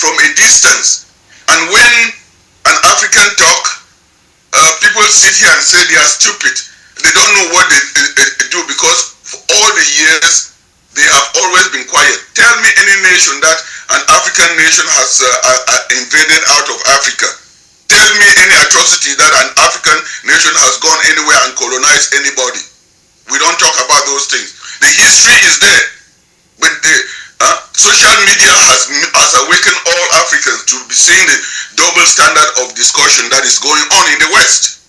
from a distance. And when an African talk, people sit here and say they are stupid. They don't know what they do, because for all the years they have always been quiet. Tell me any nation that an African nation has invaded out of Africa. Tell me any atrocity that an African nation has gone anywhere and colonized anybody. We don't talk about those things. The history is there, but the social media has awakened all Africans to be seeing the double standard of discussion that is going on in the West.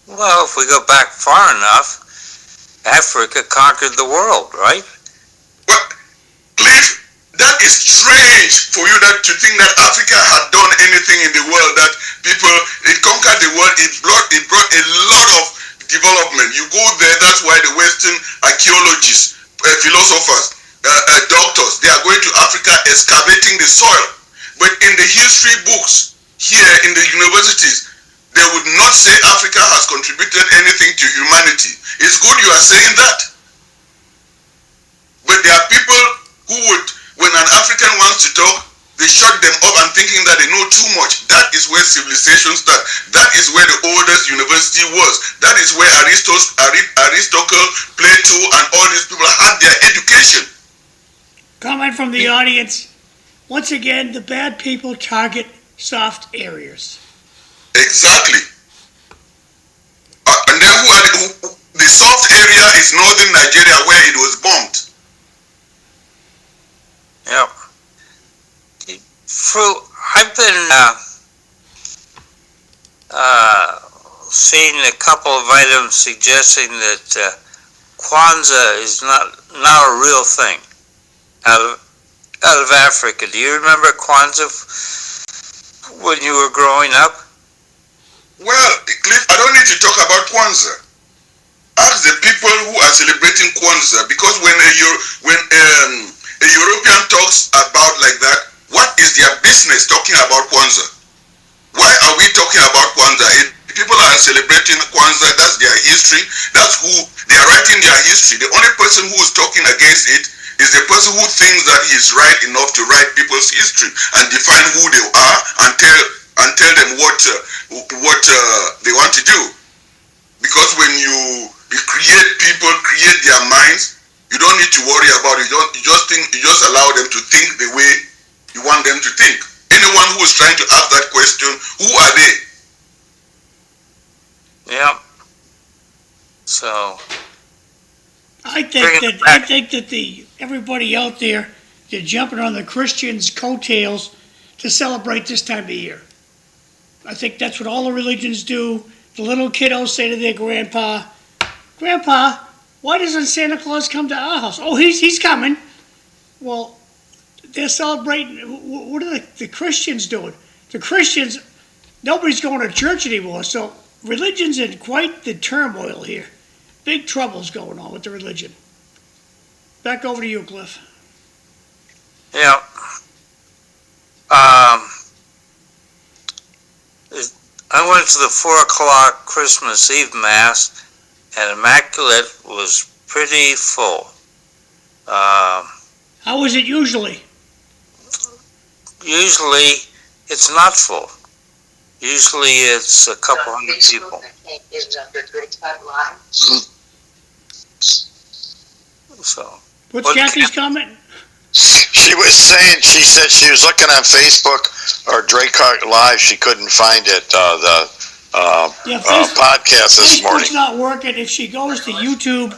Well, if we go back far enough, Africa conquered the world, right? Well, Cliff, that is strange for you to think that Africa had done anything in the world, that it conquered the world, it brought a lot of development. You go there, that's why the Western archaeologists, philosophers, doctors, they are going to Africa excavating the soil. But in the history books here in the universities, they would not say Africa has contributed anything to humanity. It's good you are saying that. But there are people who would, when an African wants to talk, they shut them up and thinking that they know too much. That is where civilization starts. That is where the oldest university was. That is where Aristotle, Plato, and all these people had their education. Comment from the audience. Once again, the bad people target soft areas. Exactly. And then the soft area is northern Nigeria, where it was bombed. Yep. Fru, I've been seeing a couple of items suggesting that Kwanzaa is not a real thing out of Africa. Do you remember Kwanzaa when you were growing up? Well, Cliff, I don't need to talk about Kwanzaa. Ask the people who are celebrating Kwanzaa, because when a European talks about like that, what is their business talking about Kwanzaa? Why are we talking about Kwanzaa? If people are celebrating Kwanzaa, that's their history. That's who they are writing their history. The only person who is talking against it is the person who thinks that he is right enough to write people's history and define who they are and tell them what they want to do. Because when you create people, create their minds, you don't need to worry about it. You just allow them to think the way you want them to think. Anyone who is trying to ask that question, who are they? Yeah. So I think that everybody out there, they're jumping on the Christians' coattails to celebrate this time of year. I think that's what all the religions do. The little kiddos say to their grandpa, "Grandpa, why doesn't Santa Claus come to our house?" "Oh, he's coming." Well, they're celebrating. What are the Christians doing? The Christians, nobody's going to church anymore, so religion's in quite the turmoil here. Big trouble's going on with the religion. Back over to you, Cliff. Yeah. I went to the 4 o'clock Christmas Eve Mass, and Immaculate was pretty full. How is it usually? Usually, it's not full. Usually, it's a couple hundred people. So, What's Kathy's comment? She was saying, she said she was looking on Facebook or Drake Live. She couldn't find it, podcast this morning. Facebook's not working. If she goes to YouTube,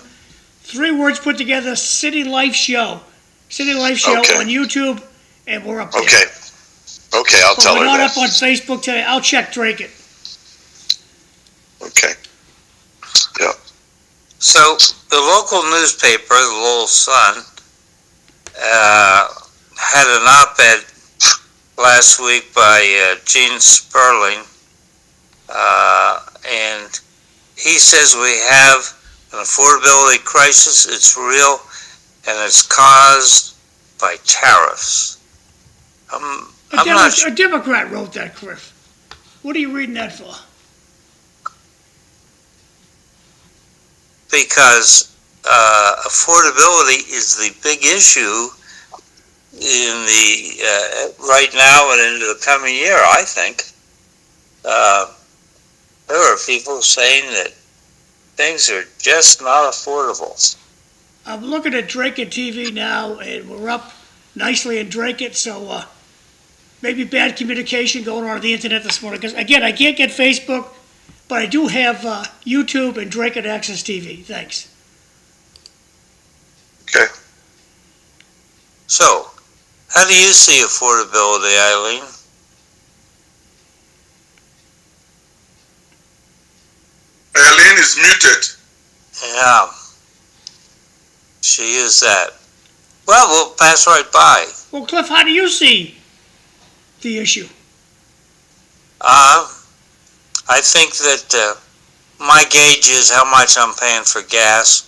3 words put together, City Life Show. City Life Show on YouTube, and we're up there. Okay, I'll tell her that. We're not up on Facebook today. I'll check Drake it. Okay. Yeah. So, the local newspaper, the Lowell Sun, had an op-ed last week by Gene Sperling, and he says we have an affordability crisis. It's real, and it's caused by tariffs. A Democrat wrote that, Cliff. What are you reading that for? Because affordability is the big issue in the right now and into the coming year, I think. There are people saying that things are just not affordable. I'm looking at Drake It TV now, and we're up nicely in Drake It, so maybe bad communication going on the internet this morning. Because, again, I can't get Facebook, but I do have YouTube and Drake It Access TV. Thanks. Okay. So, how do you see affordability, Eileen? Eileen is muted. Yeah. She is that. Well, we'll pass right by. Well, Cliff, how do you see the issue? I think that my gauge is how much I'm paying for gas,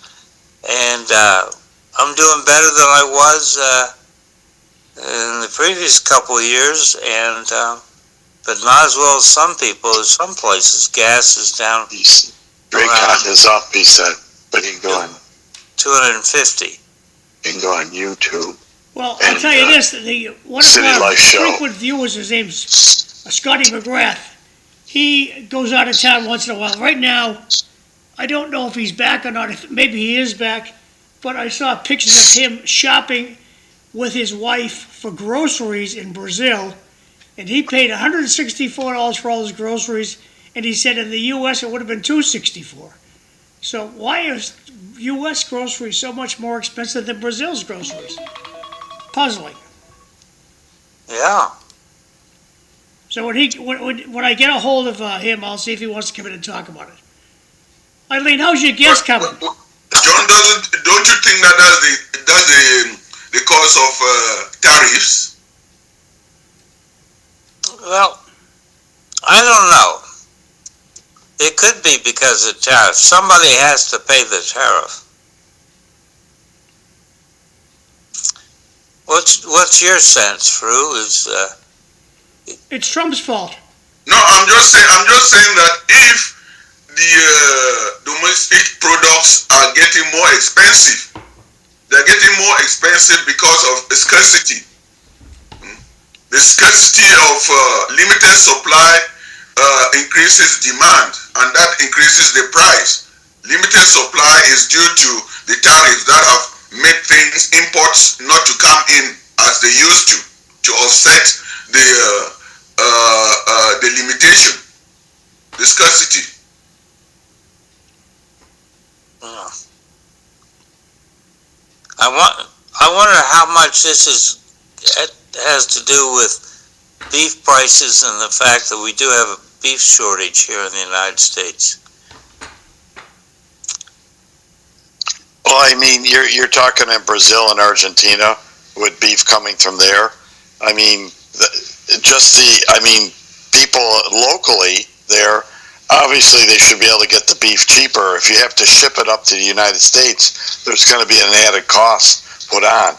and I'm doing better than I was in the previous couple of years, and but not as well as some people. In some places, gas is down. Drake is up, he said, but he can go on. 250. You can go on YouTube. Well, I'll tell you this: one of our frequent viewers, his name's Scotty McGrath. He goes out of town once in a while. Right now, I don't know if he's back or not. Maybe he is back, but I saw pictures of him shopping with his wife for groceries in Brazil, and he paid $164 for all his groceries, and he said in the U.S. it would have been $264. So why is U.S. groceries so much more expensive than Brazil's groceries? Puzzling. Yeah. So when I get a hold of him, I'll see if he wants to come in and talk about it. Eileen, how's your guest coming? John, don't you think that that's the cause of tariffs? Well, I don't know. It could be because of tariff. Somebody has to pay the tariff. What's your sense, Fru? It's Trump's fault. No, I'm just saying that if the domestic products are getting more expensive, they're getting more expensive because of the scarcity. The scarcity of limited supply increases demand, and that increases the price. Limited supply is due to the tariffs that have made imports not to come in as they used to offset the limitation, the scarcity. I wonder how much this has to do with beef prices and the fact that we do have a beef shortage here in the United States. Well, I mean, you're talking in Brazil and Argentina with beef coming from there. I mean, people locally there, obviously they should be able to get the beef cheaper. If you have to ship it up to the United States, there's going to be an added cost put on.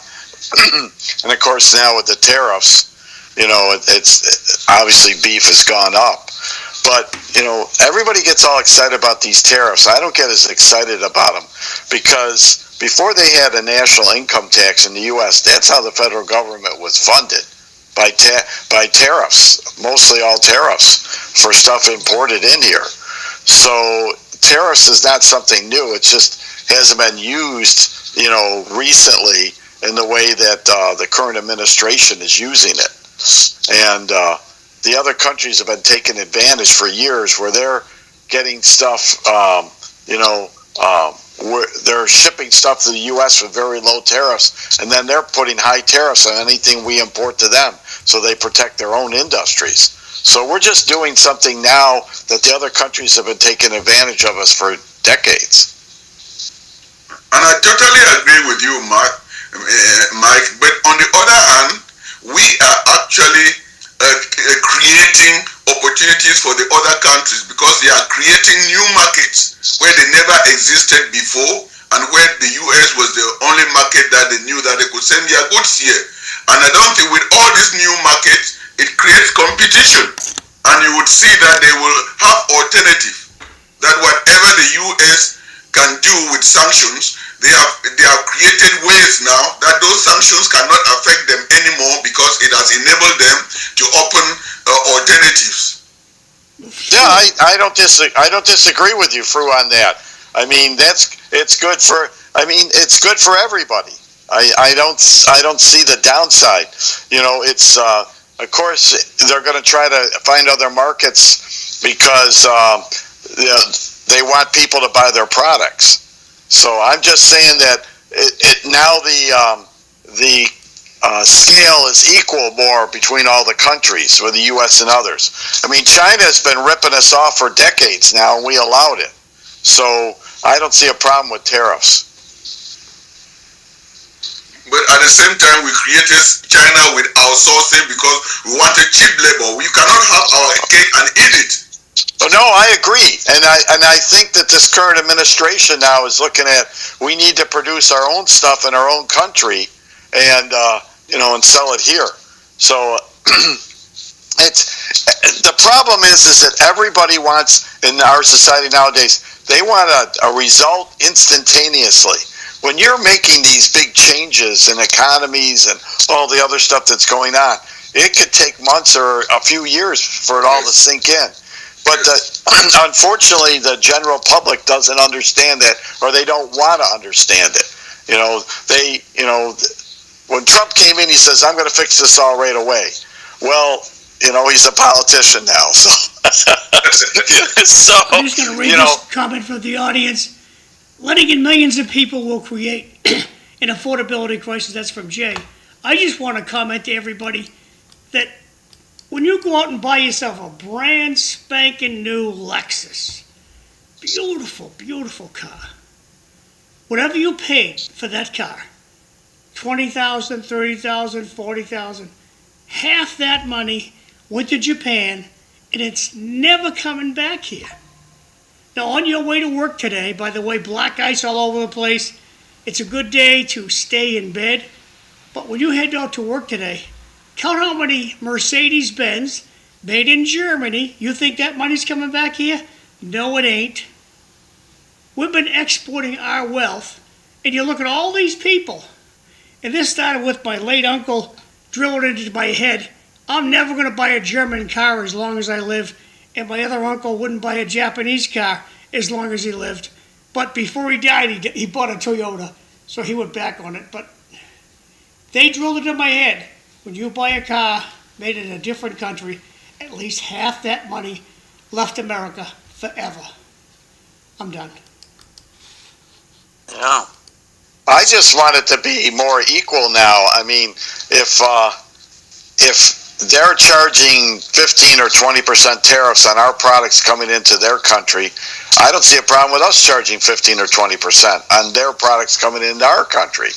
And of course now with the tariffs, it's obviously beef has gone up. But, everybody gets all excited about these tariffs. I don't get as excited about them because before they had a national income tax in the U.S., that's how the federal government was funded, by tariffs, mostly all tariffs for stuff imported in here. So tariffs is not something new. It just hasn't been used, recently in the way that the current administration is using it. And the other countries have been taking advantage for years where they're getting stuff, where they're shipping stuff to the U.S. with very low tariffs, and then they're putting high tariffs on anything we import to them, so they protect their own industries. So we're just doing something now that the other countries have been taking advantage of us for decades. And I totally agree with you, Mike, but on the other hand, we are actually creating opportunities for the other countries because they are creating new markets where they never existed before, and where the U.S. was the only market that they knew that they could send their goods here. And I don't think with all these new markets, it creates competition, and you would see that they will have alternative, that whatever the U.S. can do with sanctions, they have created ways now that those sanctions cannot affect them anymore. I don't disagree with you, Fru, on that. I mean, it's good for everybody. I don't see the downside. It's of course they're going to try to find other markets because they want people to buy their products. So I'm just saying that now the scale is equal more between all the countries, with the U.S. and others. I mean, China has been ripping us off for decades now, and we allowed it. So I don't see a problem with tariffs. But at the same time, we created China with outsourcing because we wanted cheap labor. We cannot have our cake and eat it. Oh, no, I agree, and I think that this current administration now is looking at, we need to produce our own stuff in our own country, and and sell it here. So the problem is that everybody wants, in our society nowadays, they want a result instantaneously. When you're making these big changes in economies and all the other stuff that's going on, it could take months or a few years for it all to sink in. But unfortunately, the general public doesn't understand that, or they don't want to understand it. When Trump came in, he says, "I'm going to fix this all right away." Well, he's a politician now, so. I'm just going to read this comment from the audience. Letting in millions of people will create an affordability crisis. That's from Jay. I just want to comment to everybody that when you go out and buy yourself a brand spanking new Lexus, beautiful, beautiful car, whatever you paid for that car, $20,000, $30,000, $40,000, half that money went to Japan, and it's never coming back here. Now, on your way to work today, by the way, black ice all over the place, it's a good day to stay in bed. But when you head out to work today, count how many Mercedes-Benz made in Germany. You think that money's coming back here? No, it ain't. We've been exporting our wealth, and you look at all these people, and this started with my late uncle drilling into my head, I'm never going to buy a German car as long as I live, and my other uncle wouldn't buy a Japanese car as long as he lived. But before he died, he bought a Toyota, so he went back on it. But they drilled it in my head. When you buy a car made in a different country, at least half that money left America forever. I'm done. Yeah. I just want it to be more equal now. I mean, if they're charging 15 or 20% tariffs on our products coming into their country, I don't see a problem with us charging 15 or 20% on their products coming into our country.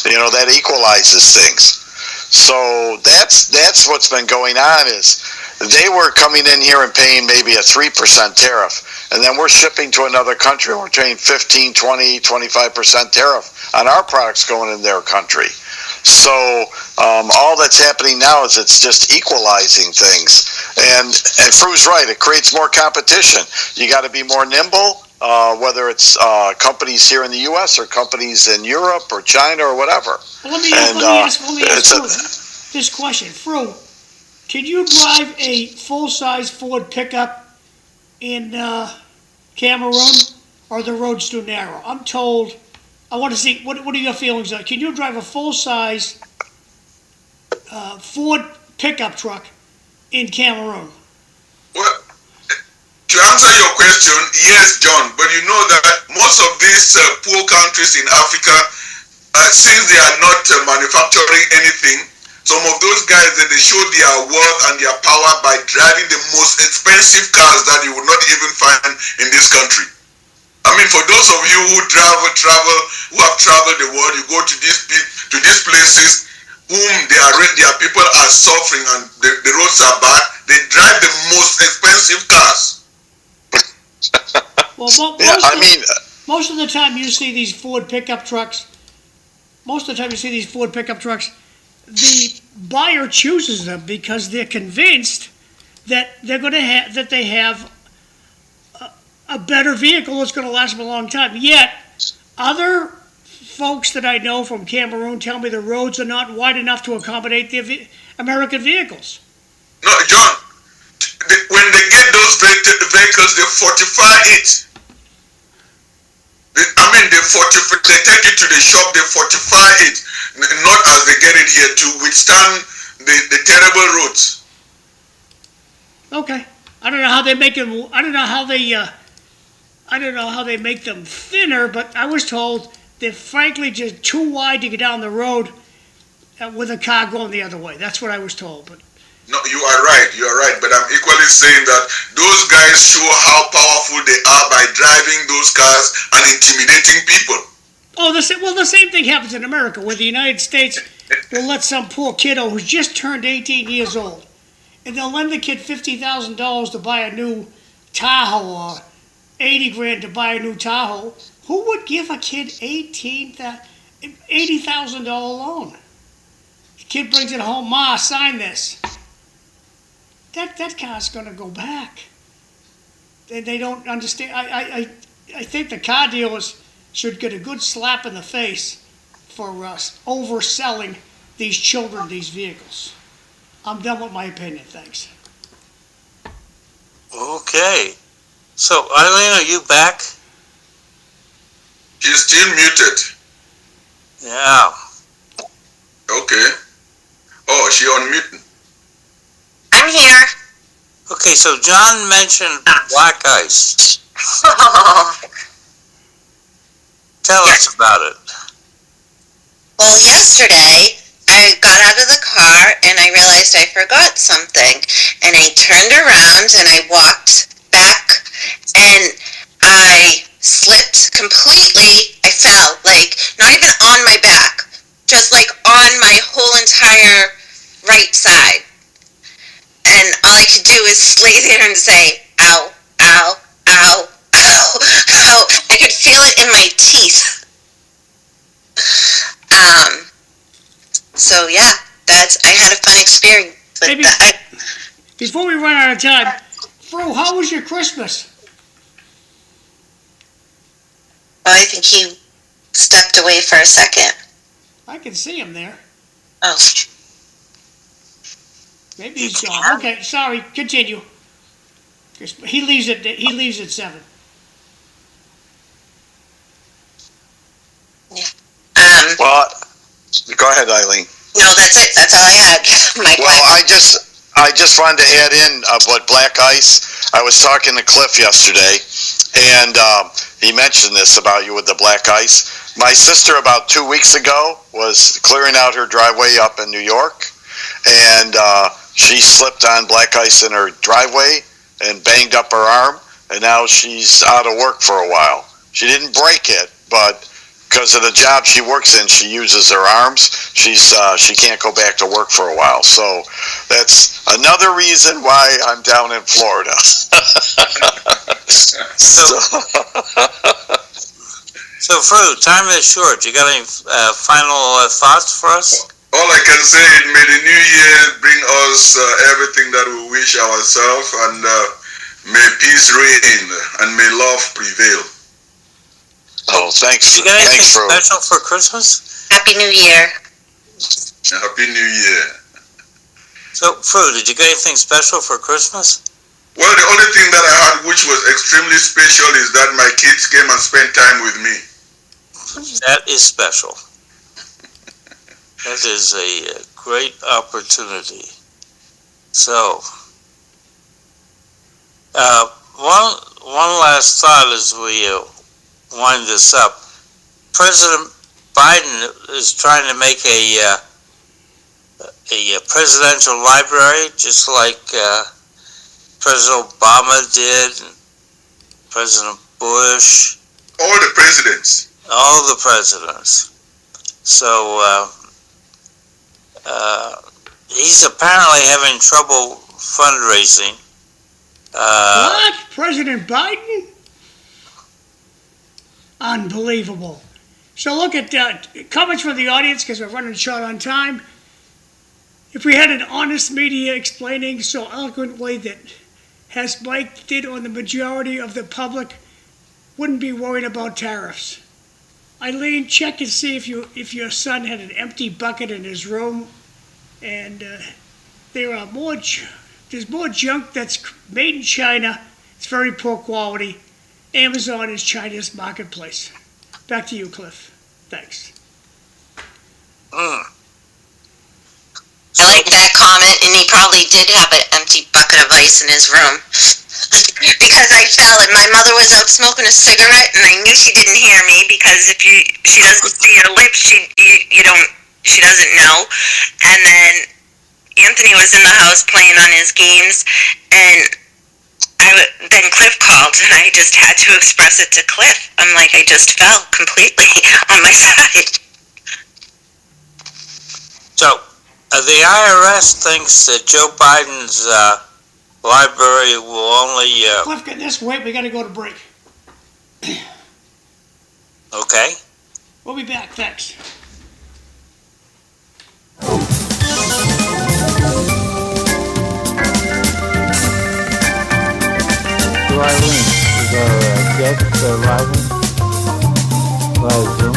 That equalizes things. So that's what's been going on, is they were coming in here and paying maybe a 3% tariff, and then we're shipping to another country and we're paying 15, 20, 25% tariff on our products going in their country. So all that's happening now is it's just equalizing things. And Fru's right, it creates more competition. You got to be more nimble, whether it's companies here in the U.S. or companies in Europe or China or whatever. Well, let me ask Fru this question. Fru, can you drive a full-size Ford pickup in Cameroon, or are the roads too narrow? I'm told, I want to see, what are your feelings on it? Can you drive a full-size Ford pickup truck in Cameroon? Well, to answer your question, yes, John, but you know that most of these poor countries in Africa, since they are not manufacturing anything, some of those guys, they show their worth and their power by driving the most expensive cars that you would not even find in this country. I mean, for those of you who have traveled the world, you go to these places whom their people are suffering and the roads are bad, they drive the most expensive cars. Well, most of the time you see these Ford pickup trucks, the buyer chooses them because they're convinced that they have a better vehicle that's going to last them a long time. Yet, other folks that I know from Cameroon tell me the roads are not wide enough to accommodate the American vehicles. No, John, when they get those those vehicles, they fortify it. They take it to the shop, they fortify it, not as they get it here, to withstand the terrible roads. Okay. I don't know how they make them. I don't know how they make them thinner, but I was told they're frankly just too wide to get down the road with a car going the other way. That's what I was told. But no, you are right. But I'm equally saying that those guys show how powerful they are by driving those cars and intimidating people. Oh, the same thing happens in America, where the United States will let some poor kiddo who's just turned 18 years old, and they'll lend the kid $50,000 to buy a new Tahoe or $80,000 to buy a new Tahoe. Who would give a kid $80,000 loan? The kid brings it home, Ma, sign this. That car's going to go back. They don't understand. I think the car dealers should get a good slap in the face for overselling these children these vehicles. I'm done with my opinion, thanks. Okay. So, Eileen, are you back? She's still muted. Yeah. Okay. Oh, she unmuted. I'm here. Okay, so John mentioned black ice. Tell us about it. Well, yesterday I got out of the car and I realized I forgot something. And I turned around and I walked back and I slipped completely. I fell, like, not even on my back, just like on my whole entire right side. And all I could do is lay there and say, ow, ow, ow, ow, ow. I could feel it in my teeth. So yeah, I had a fun experience with Maybe, that. before we run out of time, Fru, how was your Christmas? Well, I think he stepped away for a second. I can see him there. Oh. Maybe he's gone. Okay, sorry, continue. He leaves at 7. Yeah. Well, go ahead, Eileen. No, that's it. That's all I had. I just wanted to add in what black ice. I was talking to Cliff yesterday, and he mentioned this about you with the black ice. My sister about 2 weeks ago was clearing out her driveway up in New York, and she slipped on black ice in her driveway and banged up her arm, and now she's out of work for a while. She didn't break it, but because of the job she works in, she uses her arms. She can't go back to work for a while. So that's another reason why I'm down in Florida. So, Fru, time is short. You got any final thoughts for us? All I can say is may the new year bring us everything that we wish ourselves, and may peace reign and may love prevail. Oh, thanks. You got anything Thanks, Fru. special for Christmas? Happy New Year. Happy New Year. So, Fru, did you get anything special for Christmas? Well, the only thing that I had which was extremely special is that my kids came and spent time with me. That is special. That is a great opportunity. So, one last thought as we wind this up. President Biden is trying to make a presidential library, just like President Obama did, and President Bush. All the presidents. All the presidents. So he's apparently having trouble fundraising. What? President Biden? Unbelievable. So look at comments from the audience, because we're running short on time. If we had an honest media explaining so eloquently that as Mike did on the majority of the public, wouldn't be worried about tariffs. Eileen, check and see if your son had an empty bucket in his room, and there are more There's more junk that's made in China. It's very poor quality. Amazon is China's marketplace. Back to you, Cliff. Thanks. Mm. I like that comment, and he probably did have an empty bucket of ice in his room. Because I fell, and my mother was out smoking a cigarette, and I knew she didn't hear me because if she doesn't see your lips, she doesn't know. And then Anthony was in the house playing on his games, and then Cliff called, and I just had to express it to Cliff. I'm like, I just fell completely on my side. So, the IRS thinks that Joe Biden's library will only... Cliff, get this. Wait, we got to go to break. Okay. We'll be back. Thanks. To Eileen, is our guest live Zoom?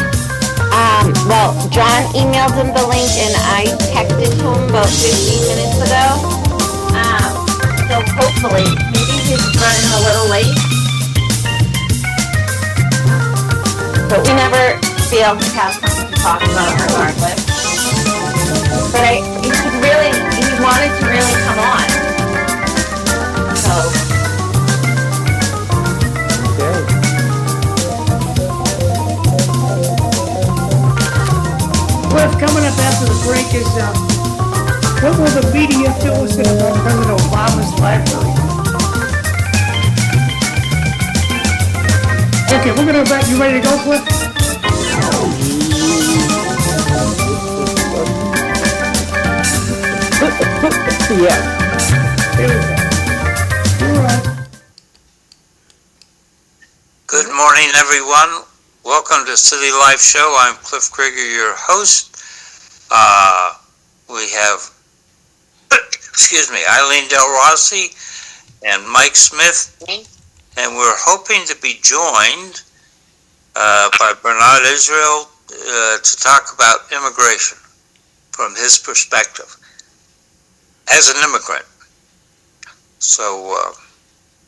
Well, John emailed him the link and I texted to him about 15 minutes ago. So hopefully, maybe he's running a little late. But we never fail to have something to talk about regardless. But he wanted to really come on. So. Okay. Cliff, coming up after the break is, what will the media tell us about President Obama's library? Okay, we're going to back. You ready to go, Cliff? Yeah. Here we go. You're right. Good morning, everyone. Welcome to City Life Show. I'm Cliff Krieger, your host. We have, Eileen Delrossi and Mike Smith, and we're hoping to be joined by Bernard Israel to talk about immigration from his perspective as an immigrant. So,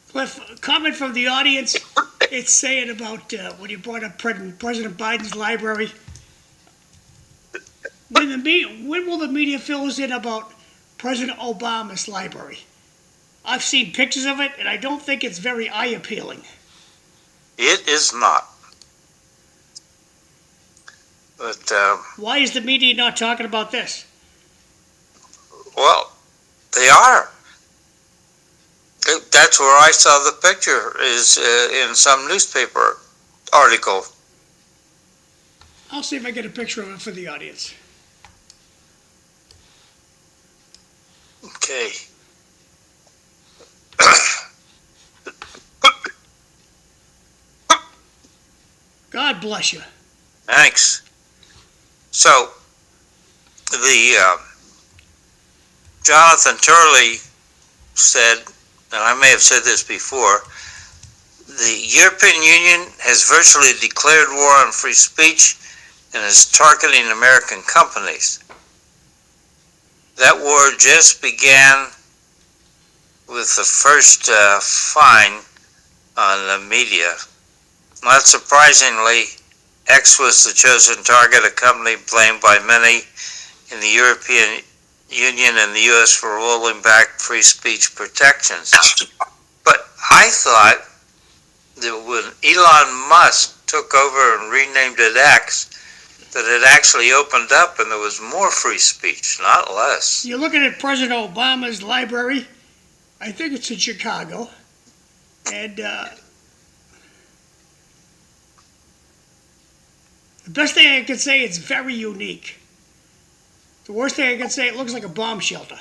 Cliff, a comment from the audience. It's saying about when you brought up President Biden's library. When will the media fill us in about President Obama's library? I've seen pictures of it, and I don't think it's very eye-appealing. it is not. But, Why is the media not talking about this? well, they are. That's where I saw the picture, is in some newspaper article. I'll see if I get a picture of it for the audience. Okay. God bless you. Thanks. So, the Jonathan Turley said, and I may have said this before, the European Union has virtually declared war on free speech and is targeting American companies. That war just began with the first fine on the media. Not surprisingly, X was the chosen target, a company blamed by many in the European Union and the U.S. for rolling back free speech protections. But I thought that when Elon Musk took over and renamed it X, that it actually opened up and there was more free speech, not less. You're looking at President Obama's library. I think it's in Chicago. And the best thing I can say, it's very unique. The worst thing I can say, it looks like a bomb shelter.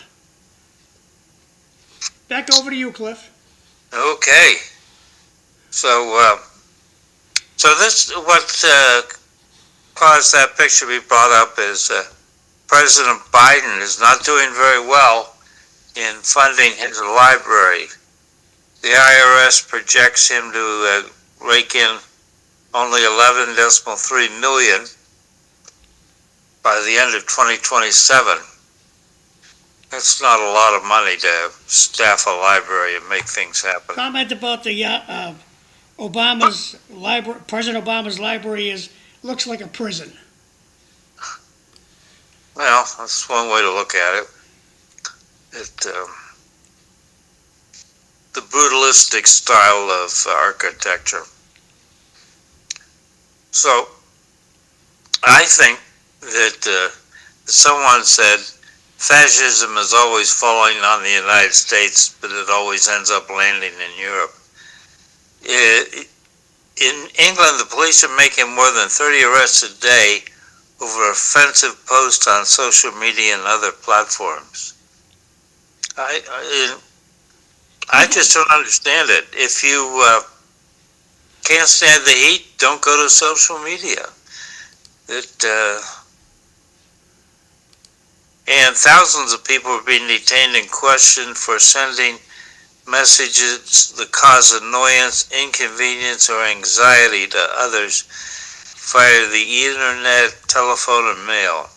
Back over to you, Cliff. Okay. So this, what caused that picture to be brought up is President Biden is not doing very well in funding his library. The IRS projects him to rake in only 11.3 million by the end of 2027. That's not a lot of money to staff a library and make things happen. Comment about the Obama's library. President Obama's library looks like a prison. Well, that's one way to look at it. The brutalistic style of architecture. So, I think that someone said fascism is always falling on the United States, but it always ends up landing in Europe. In England, the police are making more than 30 arrests a day over offensive posts on social media and other platforms. I just don't understand it. If you can't stand the heat, don't go to social media. And thousands of people are being detained and questioned for sending messages that cause annoyance, inconvenience, or anxiety to others via the internet, telephone, and mail.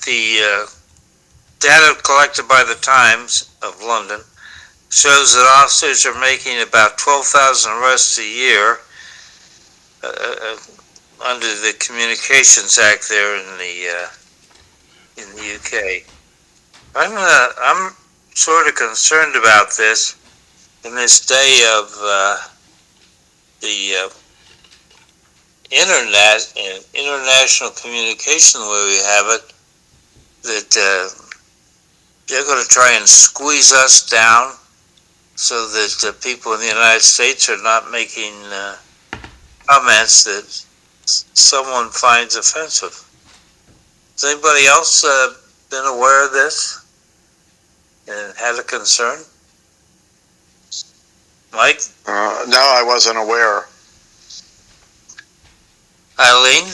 The data collected by the Times of London shows that officers are making about 12,000 arrests a year under the Communications Act there in the UK. I'm sort of concerned about this in this day of the internet and international communication the way we have it, that they're going to try and squeeze us down so that people in the United States are not making comments that someone finds offensive. Has anybody else been aware of this and had a concern? Mike? No, I wasn't aware. Eileen?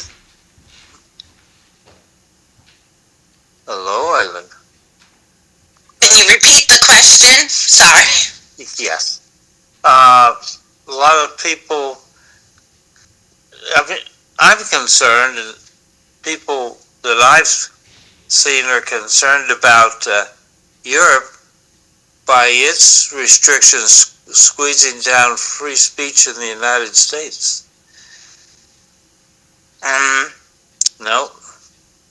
Hello, Eileen. Can you repeat the question? Sorry. Yes. A lot of people, I'm concerned, and people that I've seen are concerned about Europe by its restrictions squeezing down free speech in the United States. No.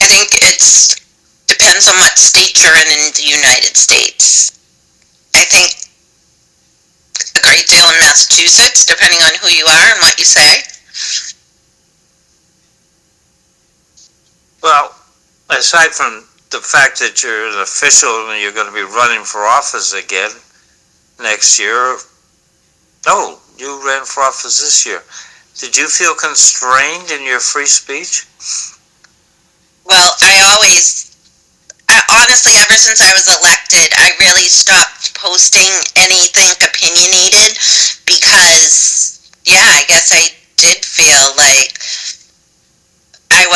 I think it depends on what state you're in the United States. I think a great deal in Massachusetts, depending on who you are and what you say. Well, aside from the fact that you're an official and you're going to be running for office again next year. No, you ran for office this year. Did you feel constrained in your free speech? Well, honestly, ever since I was elected, I really stopped posting anything opinionated because, I guess I did feel like I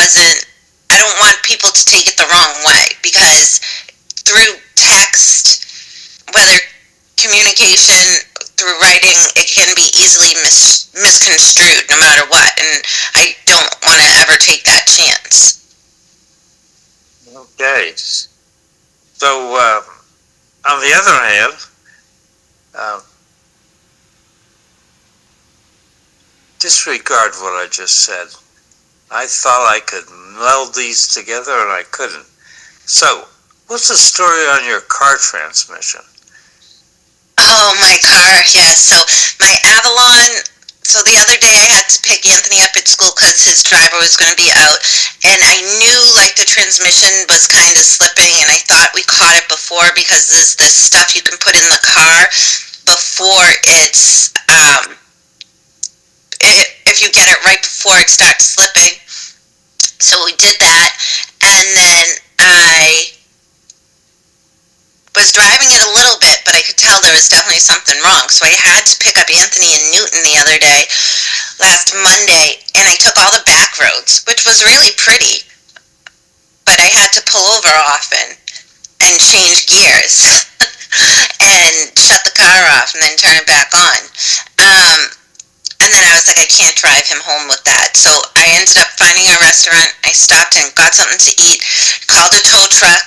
don't want people to take it the wrong way, because through text, whether communication through writing, it can be easily misconstrued no matter what, and I don't want to ever take that chance. Okay. So, on the other hand, disregard what I just said. I thought I could meld these together and I couldn't. So, what's the story on your car transmission? Oh, my car, yes. So, my Avalon, so the other day I had to pick Anthony up at school because his driver was going to be out, and I knew, the transmission was kind of slipping, and I thought we caught it before because there's this stuff you can put in the car before it's, if you get it right before it starts slipping. So we did that, and then I was driving it a little bit, but I could tell there was definitely something wrong. So I had to pick up Anthony in Newton the other day, last Monday, and I took all the back roads, which was really pretty. But I had to pull over often and change gears and shut the car off and then turn it back on. And then I was like, I can't drive him home with that. So I ended up finding a restaurant. I stopped and got something to eat, called a tow truck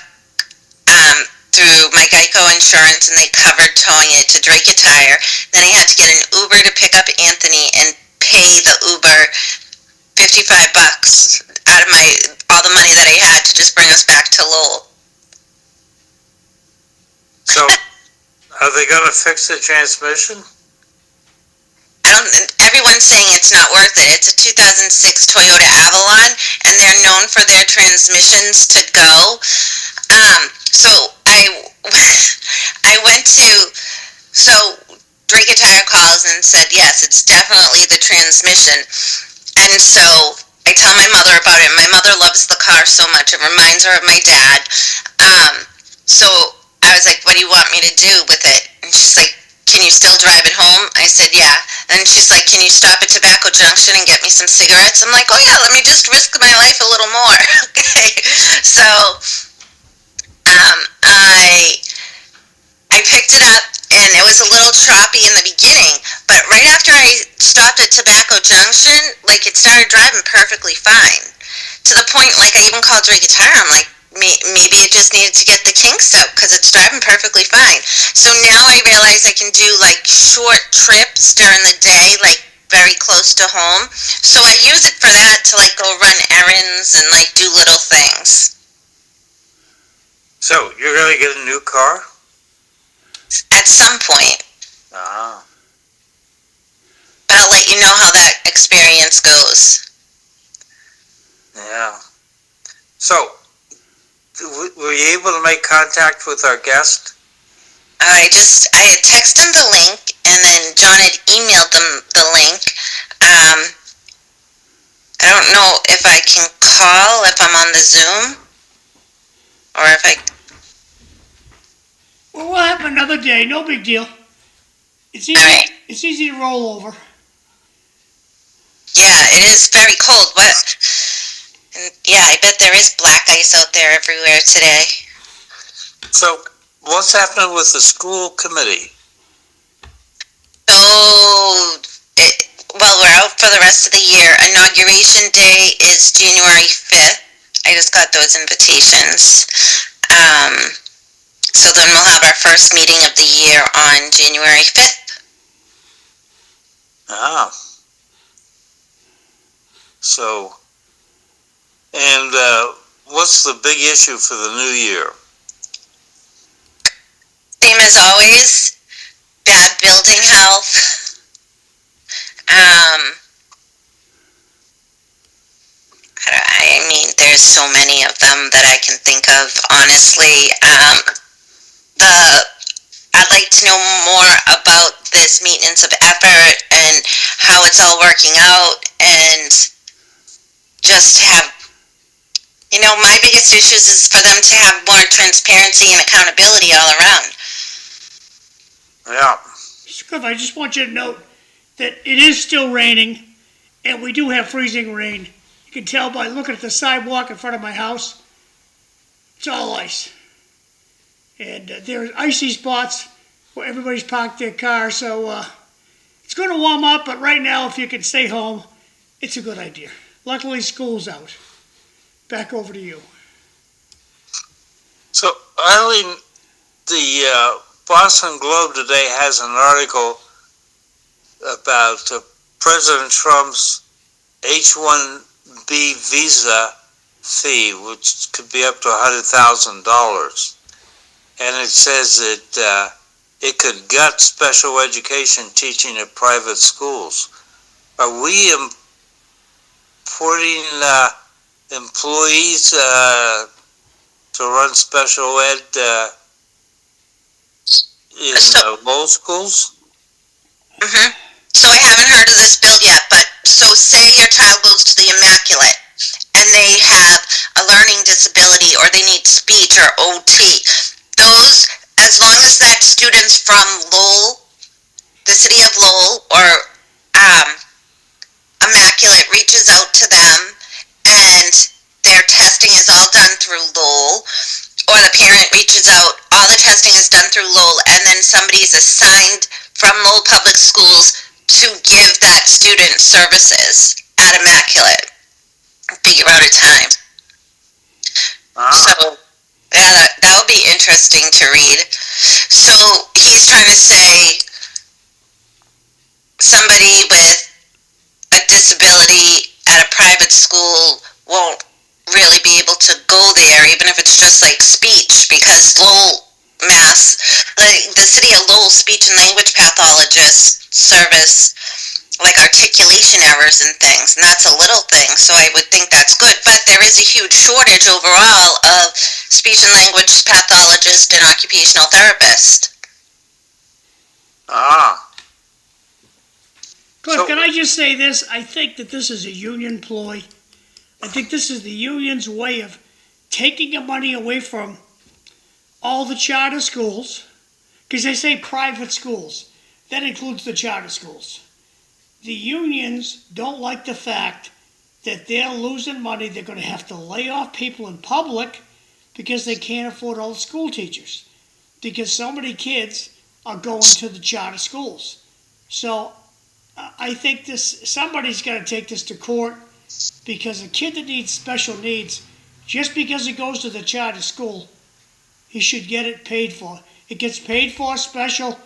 through my Geico insurance, and they covered towing it to Drake a Tire. Then I had to get an Uber to pick up Anthony and pay the Uber $55 out of all the money that I had to just bring us back to Lowell. So, are they going to fix the transmission? Everyone's saying it's not worth it. It's a 2006 Toyota Avalon, and they're known for their transmissions to go. So I went to, Drake a Tire calls and said, yes, it's definitely the transmission. And so I tell my mother about it. My mother loves the car so much. It reminds her of my dad. So I was like, what do you want me to do with it? And she's like, can you still drive it home? I said, yeah. And she's like, can you stop at Tobacco Junction and get me some cigarettes? I'm like, oh yeah, let me just risk my life a little more. Okay. So I picked it up, and it was a little choppy in the beginning, but right after I stopped at Tobacco Junction, like, it started driving perfectly fine. To the point, like, I even called Drake a Tire. I'm like, maybe it just needed to get the kinks out, because it's driving perfectly fine. So now I realize I can do, like, short trips during the day, like, very close to home. So I use it for that, to, like, go run errands and, like, do little things. So, you're going to get a new car? At some point. Ah. But I'll let you know how that experience goes. Yeah. So, were you able to make contact with our guest? I had texted him the link, and then John had emailed them the link. I don't know if I can call if I'm on the Zoom, or if I... Well, we'll have another day. No big deal. It's easy. Right. It's easy to roll over. Yeah, it is very cold. And yeah, I bet there is black ice out there everywhere today. So, what's happening with the school committee? So, well, we're out for the rest of the year. Inauguration day is January 5th. I just got those invitations. So then we'll have our first meeting of the year on January 5th. Ah. So, and what's the big issue for the new year? Same as always, bad building health. I mean, there's so many of them that I can think of, honestly. I'd like to know more about this maintenance of effort and how it's all working out, and just have, my biggest issues is for them to have more transparency and accountability all around. Yeah. Cliff, I just want you to note that it is still raining, and we do have freezing rain. You can tell by looking at the sidewalk in front of my house. It's all ice. And there's icy spots where everybody's parked their car, so it's going to warm up, but right now, if you can stay home, it's a good idea. Luckily, school's out. Back over to you. So, Eileen, the Boston Globe today has an article about President Trump's H-1B visa fee, which could be up to $100,000. And it says that it could gut special education teaching at private schools. Are we importing employees to run special ed in Lowell schools? Mm-hmm. So I haven't heard of this bill yet, but so say your child goes to the Immaculate and they have a learning disability or they need speech or OT. Those, as long as that student's from Lowell, the city of Lowell, or Immaculate reaches out to them and their testing is all done through Lowell, or the parent reaches out, all the testing is done through Lowell, and then somebody's assigned from Lowell Public Schools to give that student student services at Immaculate. Figure out a time. So, yeah, that would be interesting to read. So, he's trying to say somebody with a disability at a private school won't really be able to go there, even if it's just like speech, because Lowell, Mass, the city of Lowell speech and language pathologist service like articulation errors and things, and that's a little thing, so I would think that's good, but there is a huge shortage overall of speech and language pathologist and occupational therapist. Cliff, can I just say this? I think that this is a union ploy. I think this is the union's way of taking the money away from all the charter schools, because they say private schools. That includes the charter schools. The unions don't like the fact that they're losing money. They're going to have to lay off people in public because they can't afford all the school teachers, because so many kids are going to the charter schools. So I think somebody's got to take this to court, because a kid that needs special needs, just because he goes to the charter school, he should get it paid for. It gets paid for special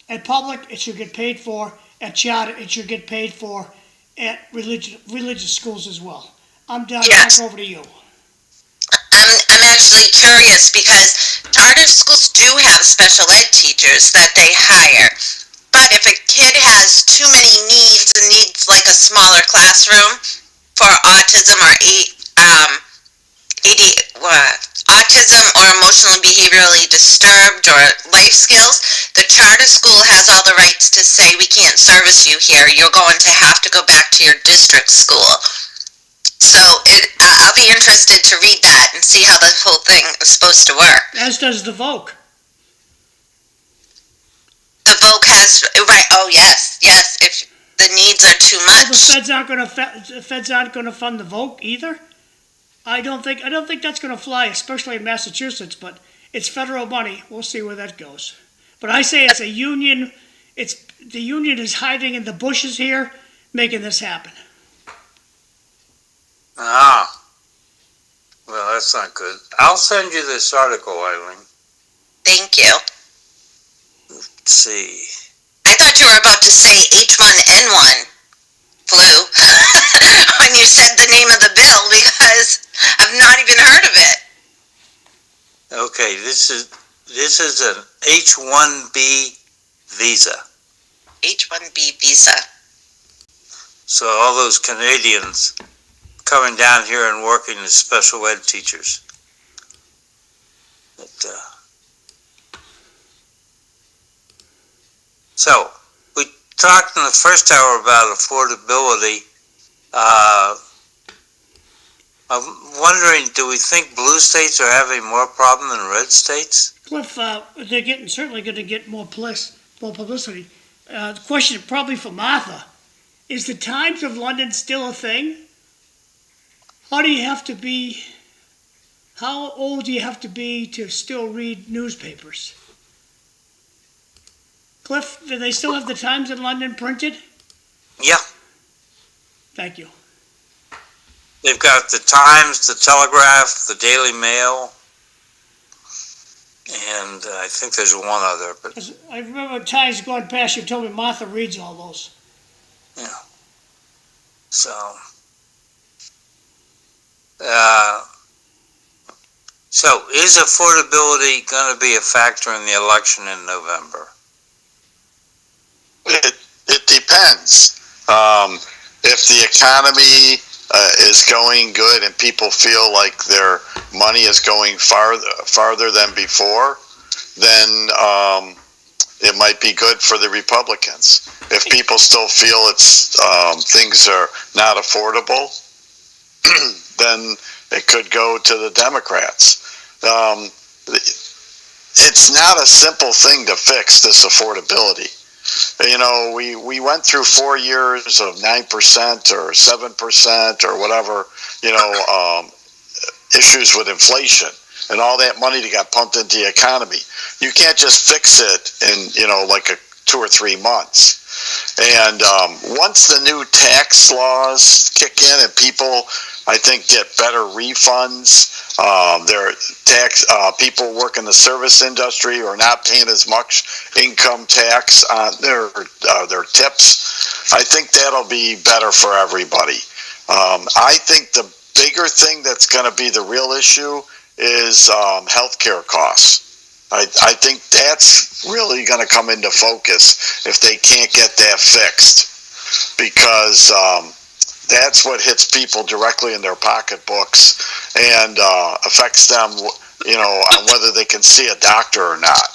at public. It should get paid for at charter. It should get paid for at religious schools as well. I'm done. Yes. Back over to you. I'm actually curious, because charter schools do have special ed teachers that they hire. But if a kid has too many needs and needs like a smaller classroom for autism or autism or emotionally behaviorally disturbed or life skills, the charter school has all the rights to say, we can't service you here. You're going to have to go back to your district school. So I'll be interested to read that and see how the whole thing is supposed to work. As does the VOC. The VOC has, right, oh yes, if the needs are too much. The feds aren't going to fund the VOC either. I don't think that's going to fly, especially in Massachusetts, but it's federal money. We'll see where that goes. But I say it's a union. The union is hiding in the bushes here, making this happen. Well, that's not good. I'll send you this article, Eileen. Thank you. Let's see. I thought you were about to say H1N1 flu when you said the name of the bill, because I've not even heard of it. Okay, this is an H-1B visa. H-1B visa. So all those Canadians coming down here and working as special ed teachers. So, we talked in the first hour about affordability. I'm wondering, do we think blue states are having more problem than red states? Cliff, they're certainly going to get more publicity. The question probably for Martha, is the Times of London still a thing? How old do you have to be to still read newspapers? Cliff, do they still have the Times of London printed? Yeah. Thank you. They've got the Times, the Telegraph, the Daily Mail, and I think there's one other. But I remember times gone past, you told me Martha reads all those. Yeah. So, is affordability going to be a factor in the election in November? It depends. If the economy is going good and people feel like their money is going farther than before, then it might be good for the Republicans. If people still feel things are not affordable, then it could go to the Democrats. It's not a simple thing to fix this affordability. You know, we went through 4 years of 9% or 7% or whatever, issues with inflation, and all that money that got pumped into the economy. You can't just fix it in, like 2 or 3 months. And once the new tax laws kick in and people, I think, get better refunds, their tax people work in the service industry are not paying as much income tax on their tips. I think that'll be better for everybody. I think the bigger thing that's going to be the real issue is healthcare costs. I think that's really going to come into focus if they can't get that fixed, because that's what hits people directly in their pocketbooks and affects them, on whether they can see a doctor or not.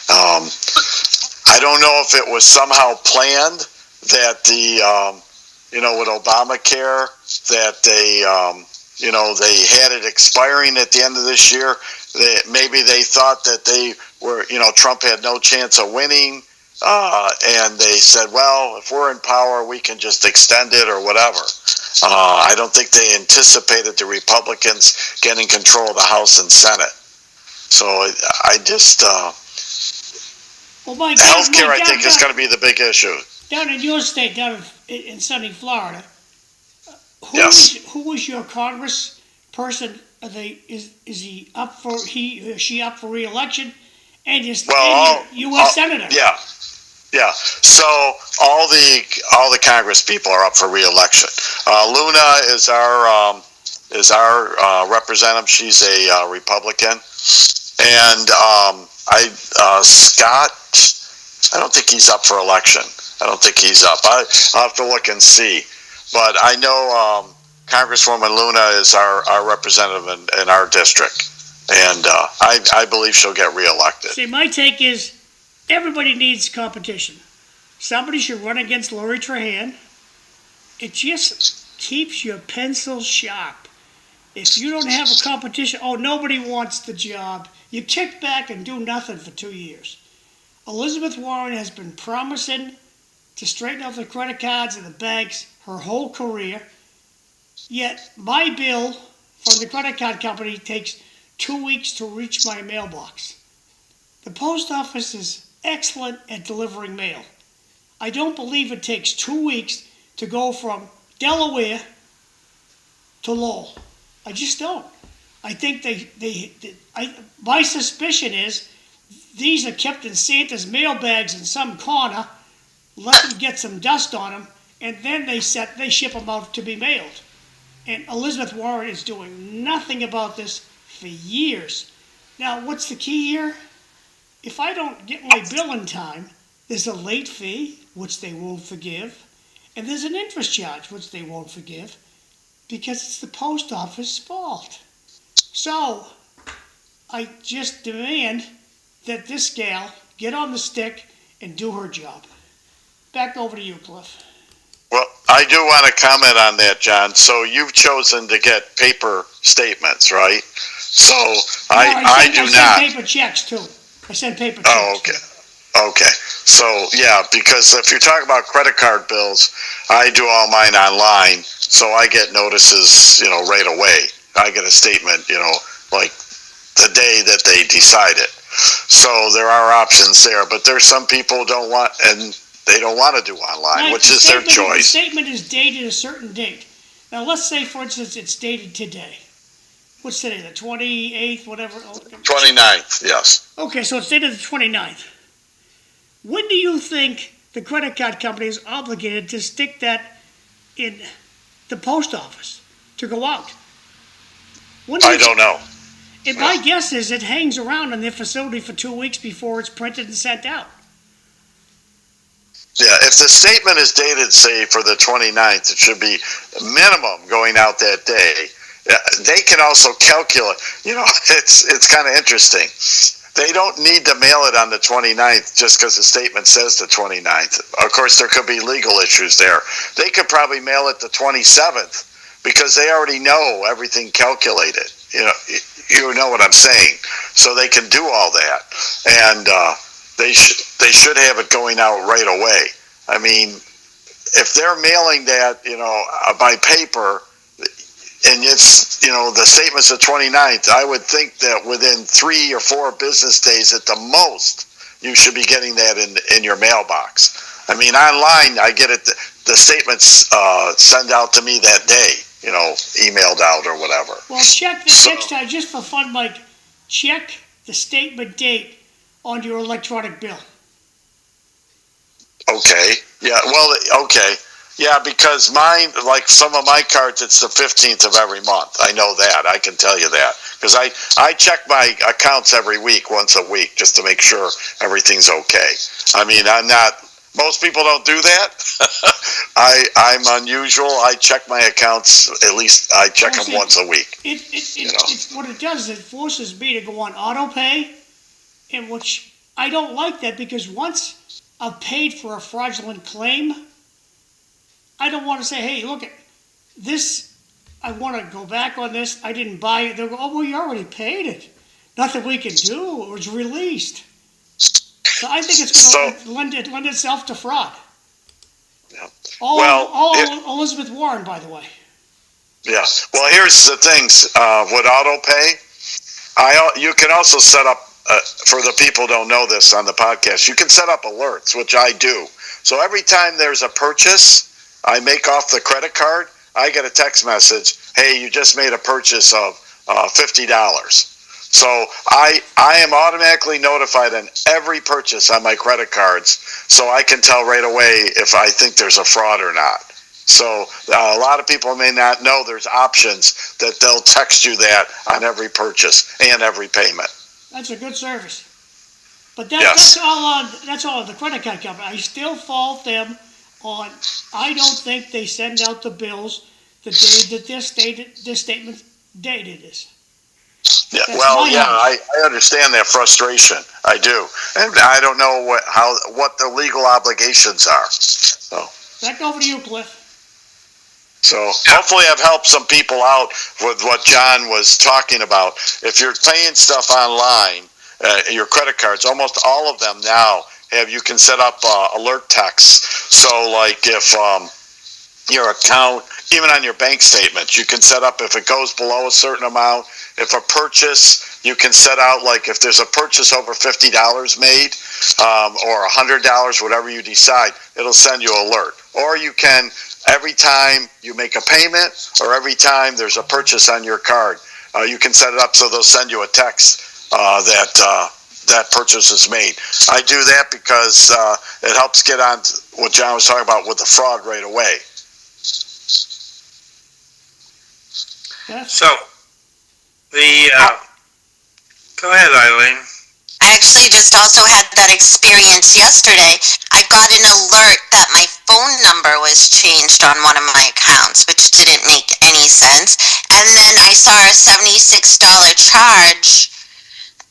I don't know if it was somehow planned that with Obamacare, that they had it expiring at the end of this year. Maybe they thought that they were, Trump had no chance of winning, and they said, well, if we're in power, we can just extend it or whatever. I don't think they anticipated the Republicans getting control of the House and Senate. So I just, healthcare, I think, is going to be the big issue. Down in your state, down in sunny Florida, who was your congressperson? Is he up for she up for re-election? And your U.S. senator. Yeah. So all the Congress people are up for re-election. Luna is our representative. She's a Republican, and Scott, I don't think he's up for election. I don't think he's up. I'll have to look and see. But I know Congresswoman Luna is our representative in our district. And I believe she'll get reelected. See, my take is everybody needs competition. Somebody should run against Lori Trahan. It just keeps your pencil sharp. If you don't have a competition, nobody wants the job. You kick back and do nothing for 2 years. Elizabeth Warren has been promising to straighten out the credit cards and the banks her whole career. Yet my bill from the credit card company takes 2 weeks to reach my mailbox. The post office is excellent at delivering mail. I don't believe it takes 2 weeks to go from Delaware to Lowell. I just don't. I think my suspicion is these are kept in Santa's mailbags in some corner, let them get some dust on them, and then they ship them out to be mailed. And Elizabeth Warren is doing nothing about this for years. Now, what's the key here? If I don't get my bill in time, there's a late fee, which they won't forgive, and there's an interest charge, which they won't forgive, because it's the post office's fault. So, I just demand that this gal get on the stick and do her job. Back over to you, Cliff. Well, I do want to comment on that, John. So you've chosen to get paper statements, right? So I do not. I send paper checks, too. I send paper checks. Oh, okay. Okay. So, yeah, because if you're talking about credit card bills, I do all mine online, so I get notices, right away. I get a statement, like the day that they decide it. So there are options there, but there's some people who don't want, and they don't want to do online, which is their choice. The statement is dated a certain date. Now, let's say, for instance, it's dated today. What's today, the 28th, whatever? 29th, yes. Okay, so it's dated the 29th. When do you think the credit card company is obligated to stick that in the post office to go out? I don't know. And my guess is it hangs around in their facility for 2 weeks before it's printed and sent out. Yeah, if the statement is dated, say, for the 29th, it should be minimum going out that day. They can also calculate, it's kind of interesting. They don't need to mail it on the 29th just because the statement says the 29th. Of course, there could be legal issues there. They could probably mail it the 27th because they already know everything calculated. You know what I'm saying. So they can do all that. And they should have it going out right away. I mean, if they're mailing that, by paper, and it's, the statement's the 29th, I would think that within 3 or 4 business days at the most, you should be getting that in your mailbox. I mean, online, I get it, the statements send out to me that day, emailed out or whatever. Well, check the next time, just for fun, Mike, check the statement date on your electronic bill. Okay. Yeah, well, okay. Yeah, because mine, like some of my cards, it's the 15th of every month. I know that. I can tell you that. Because I check my accounts every week, once a week, just to make sure everything's okay. I mean, most people don't do that. I'm unusual. I check my accounts, at least I check them once a week. It's what it does, it forces me to go on auto pay, and which I don't like that, because once I've paid for a fraudulent claim, I don't want to say, hey, look at this, I want to go back on this, I didn't buy it. They'll go, oh, well, you already paid it. Nothing we can do, it was released. So I think it's going to lend itself to fraud. Yeah. All Elizabeth Warren, by the way. Yeah. Well, here's the things. With auto pay, you can also set up, for the people who don't know this on the podcast, you can set up alerts, which I do. So every time there's a purchase I make off the credit card, I get a text message, hey, you just made a purchase of $50. So I am automatically notified on every purchase on my credit cards, so I can tell right away if I think there's a fraud or not. So a lot of people may not know there's options that they'll text you that on every purchase and every payment. That's a good service. But that's all on the credit card company. I still fault them on, I don't think they send out the bills the day that this statement dated is. Yeah, well, yeah, I understand that frustration. I do, and I don't know what the legal obligations are. So back over to you, Cliff. So hopefully I've helped some people out with what John was talking about. If you're paying stuff online, your credit cards, almost all of them now you can set up alert texts. So like if your account, even on your bank statement, you can set up if it goes below a certain amount. If a purchase, you can set out, like if there's a purchase over $50 made or $100, whatever you decide, it'll send you an alert. Or you can, every time you make a payment or every time there's a purchase on your card, you can set it up so they'll send you a text that purchase is made. I do that because it helps get on what John was talking about with the fraud right away. So, go ahead, Eileen. I actually just also had that experience yesterday. I got an alert that my phone number was changed on one of my accounts, which didn't make any sense. And then I saw a $76 charge,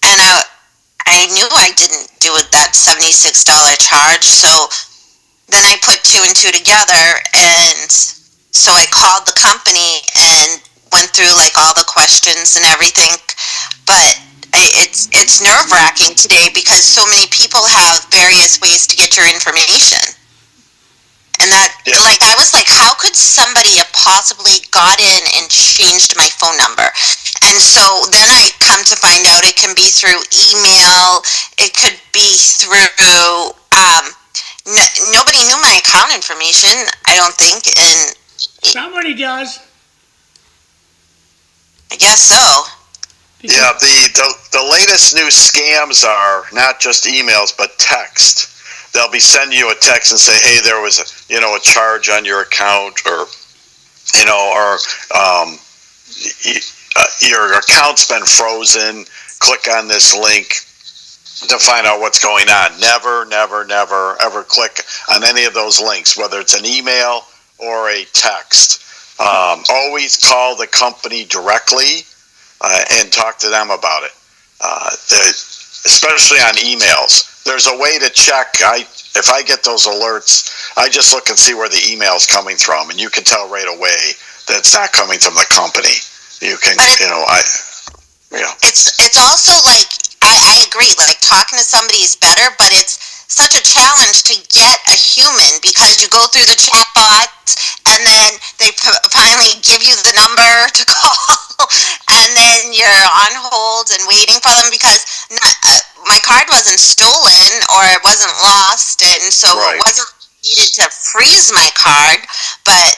and I knew I didn't do that $76 charge, so then I put two and two together, and so I called the company and went through like all the questions and everything, but it's nerve-wracking today because so many people have various ways to get your information. And that, like, I was like, how could somebody have possibly got in and changed my phone number? And so then I come to find out it can be through email, it could be through, nobody knew my account information, I don't think, and somebody does. I guess so. Yeah, the latest new scams are not just emails, but text. They'll be sending you a text and say, hey, there was a charge on your account, or your account's been frozen. Click on this link to find out what's going on. Never, never, never, ever click on any of those links, whether it's an email or a text. Always call the company directly and talk to them about it, especially on emails. There's a way to check. If I get those alerts, I just look and see where the email's coming from, and you can tell right away that it's not coming from the company. You can, It's also like, I agree, like talking to somebody is better, but it's such a challenge to get a human because you go through the chat bots and then they finally give you the number to call and then you're on hold and waiting for them because my card wasn't stolen or it wasn't lost, and so Right. it wasn't needed to freeze my card, but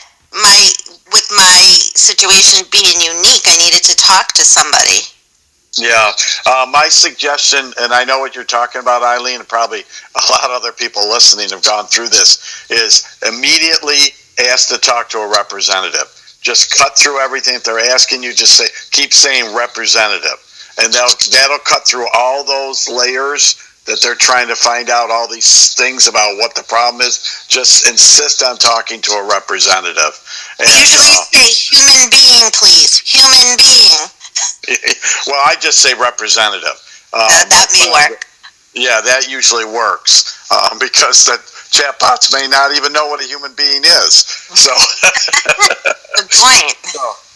with my situation being unique, I needed to talk to somebody. Yeah, my suggestion, and I know what you're talking about, Eileen, and probably a lot of other people listening have gone through this, is immediately ask to talk to a representative. Just cut through everything. If they're asking you, just keep saying representative. And that'll cut through all those layers that they're trying to find out all these things about what the problem is. Just insist on talking to a representative. And, usually say human being, please. Human being. Well, I just say representative. That may work. Yeah, that usually works because the chatbots may not even know what a human being is. So, Good point.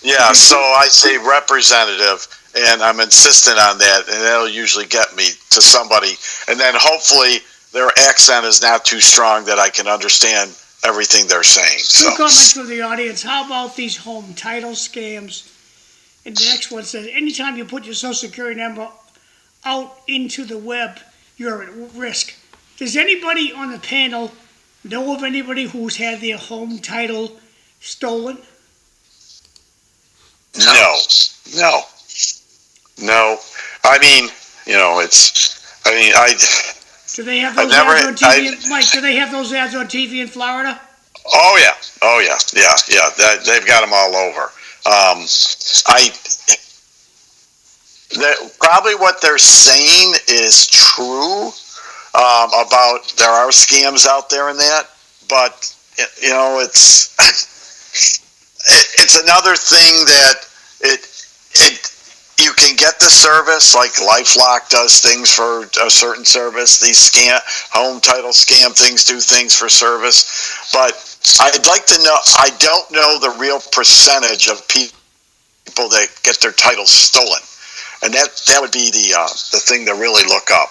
Yeah, so I say representative, and I'm insistent on that, and that'll usually get me to somebody. And then hopefully their accent is not too strong that I can understand everything they're saying. Two comments from the audience. How about these home title scams? And the next one says, anytime you put your social security number out into the web, you're at risk. Does anybody on the panel know of anybody who's had their home title stolen? No. I mean, Do they have those ads on TV? Mike, do they have those ads on TV in Florida? Oh yeah. They've got them all over. Probably what they're saying is true about there are scams out there in that, but it's another thing that you can get the service, like LifeLock does things for a certain service. These home title scam things do things for service, but I'd like to know. I don't know the real percentage of people that get their titles stolen, and that would be the thing to really look up.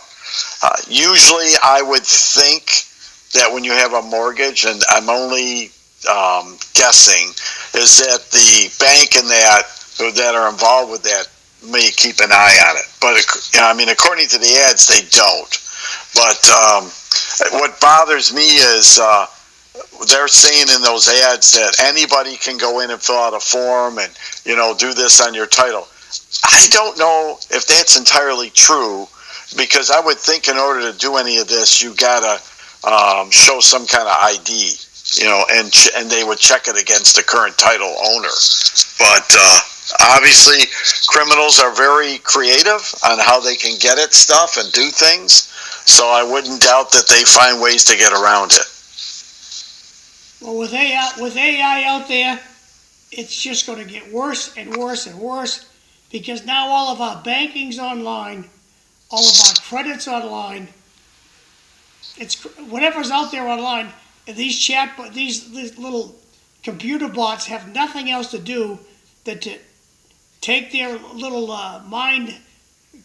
Usually, I would think that when you have a mortgage, and I'm only guessing, is that the bank and that are involved with that may keep an eye on it. But according to the ads, they don't. But what bothers me is they're saying in those ads that anybody can go in and fill out a form and do this on your title. I don't know if that's entirely true, because I would think in order to do any of this, you gotta show some kind of ID, and they would check it against the current title owner. But obviously, criminals are very creative on how they can get at stuff and do things, so I wouldn't doubt that they find ways to get around it. Well, with AI out there, it's just going to get worse and worse and worse, because now all of our banking's online, all of our credit's online. It's whatever's out there online. And these little computer bots have nothing else to do than to take their little mind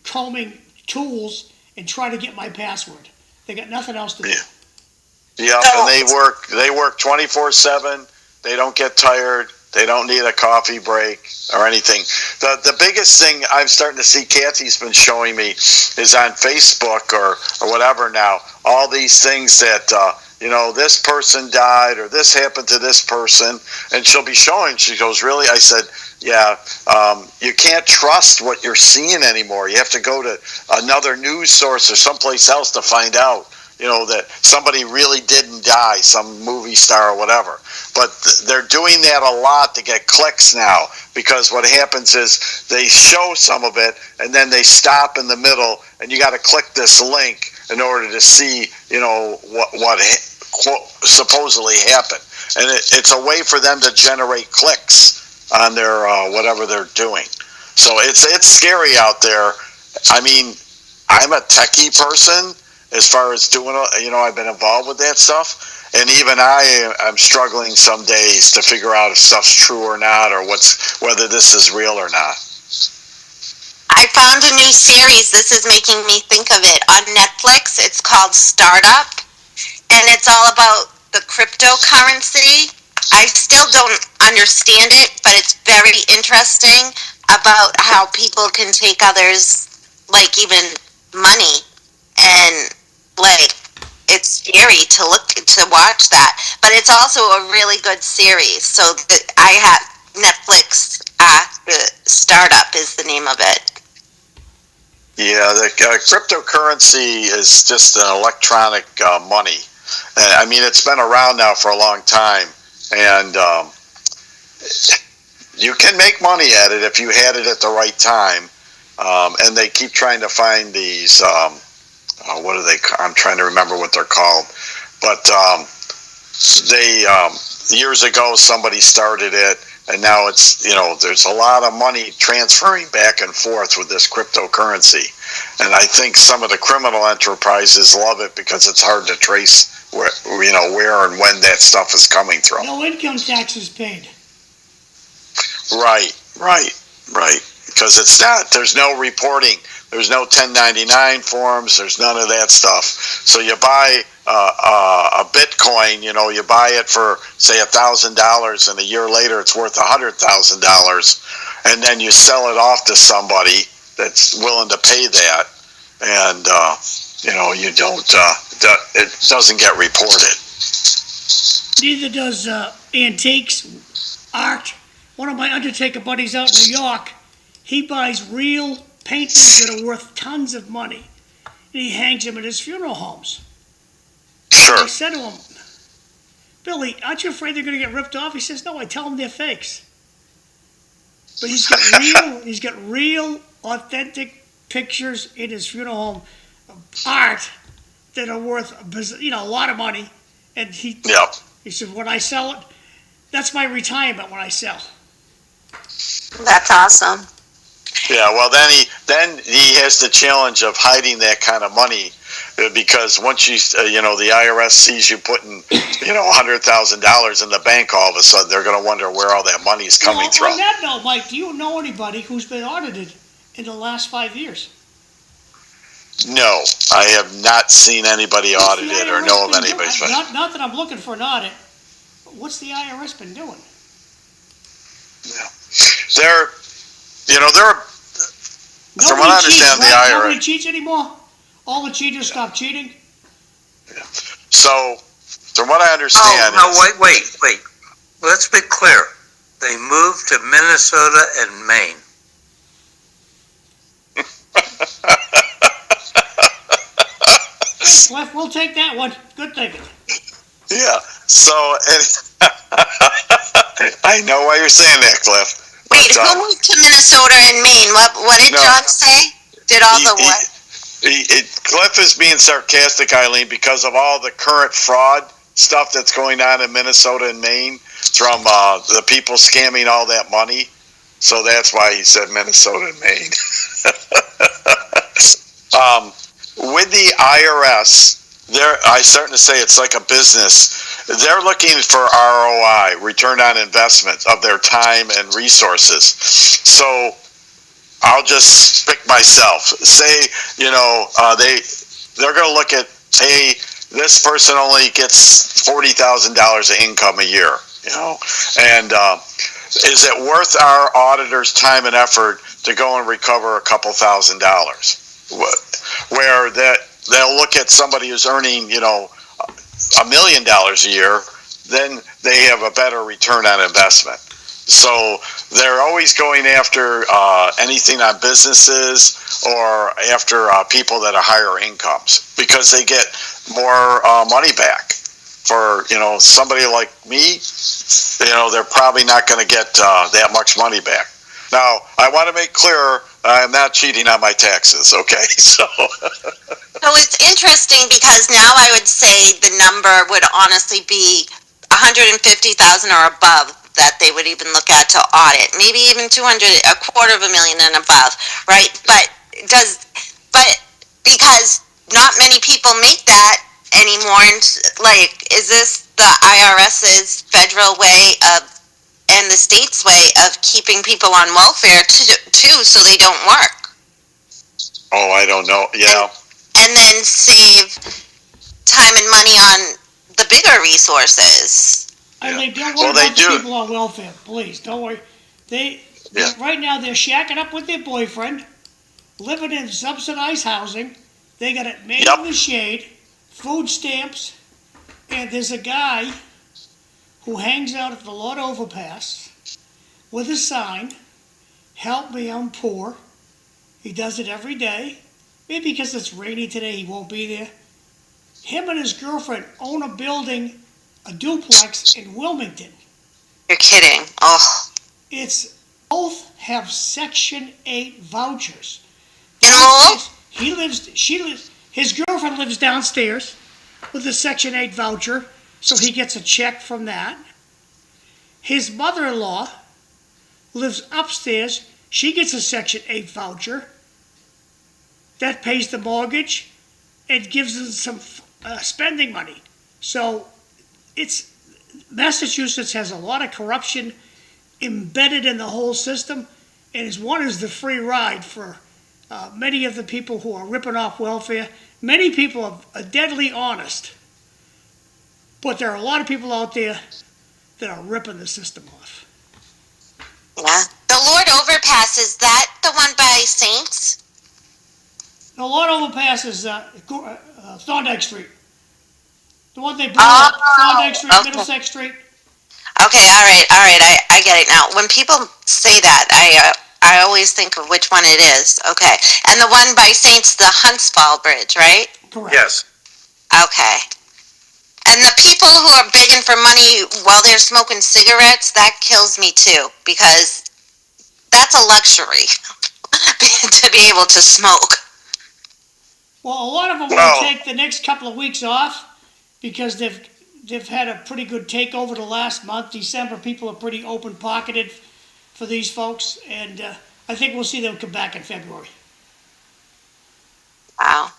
combing tools and try to get my password. They got nothing else to do. Yeah, and they work 24/7. They don't get tired. They don't need a coffee break or anything. The biggest thing I'm starting to see, Kathy's been showing me, is on Facebook or whatever now, all these things that, this person died or this happened to this person, and she'll be showing, she goes, really? I said, yeah, you can't trust what you're seeing anymore. You have to go to another news source or someplace else to find out, that somebody really didn't die, some movie star or whatever. But they're doing that a lot to get clicks now, because what happens is they show some of it and then they stop in the middle, and you got to click this link in order to see, what supposedly happened. And it's a way for them to generate clicks on their whatever they're doing. So it's scary out there. I mean, I'm a techie person as far as doing, I've been involved with that stuff. And even I'm struggling some days to figure out if stuff's true or not, or whether this is real or not. I found a new series. This is making me think of it. On Netflix, it's called Startup, and it's all about the cryptocurrency. I still don't understand it, but it's very interesting about how people can take others, like even money, and like it's scary to watch that, but it's also a really good series. So I have Netflix. The Startup is the name of it. Yeah, the cryptocurrency is just an electronic money. I mean, it's been around now for a long time, and you can make money at it if you had it at the right time. And they keep trying to find these. What are they? I'm trying to remember what they're called, but they years ago somebody started it, and now it's there's a lot of money transferring back and forth with this cryptocurrency, and I think some of the criminal enterprises love it because it's hard to trace where and when that stuff is coming from. No income taxes paid. Right. Because there's no reporting. There's no 1099 forms. There's none of that stuff. So you buy a Bitcoin, you buy it for, say, $1,000, and a year later it's worth $100,000. And then you sell it off to somebody that's willing to pay that. And, you don't, it doesn't get reported. Neither does antiques, art. One of my undertaker buddies out in New York, he buys real paintings that are worth tons of money, and he hangs them at his funeral homes. Sure. I said to him, Billy, aren't you afraid they're going to get ripped off? He says, no, I tell them they're fakes. But he's got real, authentic pictures in his funeral home of art that are worth a lot of money. And he said, when I sell it, that's my retirement when I sell. That's awesome. Yeah, well, then he has the challenge of hiding that kind of money, because once the IRS sees you putting, $100,000 in the bank, all of a sudden they're going to wonder where all that money is coming from. On that note, Mike, do you know anybody who's been audited in the last 5 years? No, I have not seen anybody audited or know of anybody. Not that I'm looking for an audit. What's the IRS been doing? Yeah. They're from what I understand, the IRS. Nobody cheats anymore? All the cheaters stop cheating? Yeah. So, from what I understand... wait. Let's be clear. They moved to Minnesota and Maine. Cliff, we'll take that one. Good thinking. Yeah, so... I know why you're saying that, Cliff. Wait, who moved to Minnesota and Maine? What did John say? Did all the what? Cliff is being sarcastic, Eileen, because of all the current fraud stuff that's going on in Minnesota and Maine from the people scamming all that money. So that's why he said Minnesota and Maine. With the IRS, I'm starting to say it's like a business. They're looking for ROI, return on investment of their time and resources. So I'll just pick myself. Say, they're going to look at, hey, this person only gets $40,000 of income a year, and is it worth our auditor's time and effort to go and recover a couple $1,000s? Where they'll look at somebody who's earning, $1 million a year, then they have a better return on investment. So they're always going after anything on businesses or after people that are higher incomes, because they get more money back. For somebody like me, they're probably not going to get that much money back. Now, I want to make clear, I'm not cheating on my taxes, okay? So it's interesting, because now I would say the number would honestly be $150,000 or above that they would even look at to audit. Maybe even $250,000 and above, right? But because not many people make that anymore, and is this the IRS's federal way of, and the state's way of keeping people on welfare too, so they don't work? Oh, I don't know. Yeah. And then save time and money on the bigger resources. Eileen, don't worry about the people on welfare, please. Don't worry. Right now they're shacking up with their boyfriend, living in subsidized housing, They got it made in the shade, food stamps, and there's a guy who hangs out at the Lord Overpass with a sign, "Help me, I'm poor." He does it every day. Maybe because it's rainy today, he won't be there. Him and his girlfriend own a building, a duplex in Wilmington. You're kidding. Oh. Both have Section 8 vouchers. In Lowell? His girlfriend lives downstairs with a Section 8 voucher, so he gets a check from that. His mother-in-law lives upstairs. She gets a Section 8 voucher. That pays the mortgage and gives them some spending money. So Massachusetts has a lot of corruption embedded in the whole system, and one is the free ride for many of the people who are ripping off welfare. Many people are deadly honest, but there are a lot of people out there that are ripping the system off. Yeah. The Lord Overpass, is that the one by Saints? The Lord Overpass is Thorndike Street. The one they blew up, Thorndike Street, okay. Middlesex Street. Okay, all right, I get it now. When people say that, I always think of which one it is. Okay, and the one by Saints, the Huntsville Bridge, right? Correct. Yes. Okay. And the people who are begging for money while they're smoking cigarettes, that kills me too, because that's a luxury to be able to smoke. Well, a lot of them will take the next couple of weeks off because they've had a pretty good takeover the last month. December, people are pretty open-pocketed for these folks, and I think we'll see them come back in February. Wow.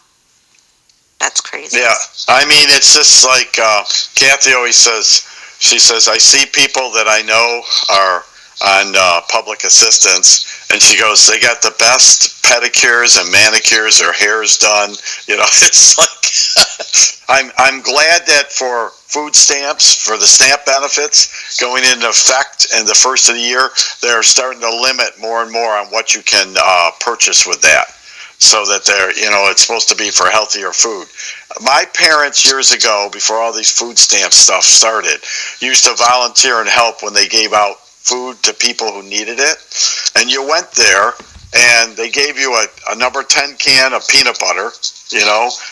That's crazy. Yeah, I mean, it's just like Kathy always says. She says, I see people that I know are on public assistance, and she goes, they got the best pedicures and manicures, their hair's done. You know, it's like, I'm glad that for food stamps, for the SNAP benefits going into effect in the first of the year, they're starting to limit more and more on what you can purchase with that. So that it's supposed to be for healthier food. My parents years ago, before all these food stamp stuff started, used to volunteer and help when they gave out food to people who needed it. And you went there and they gave you a number 10 can of peanut butter,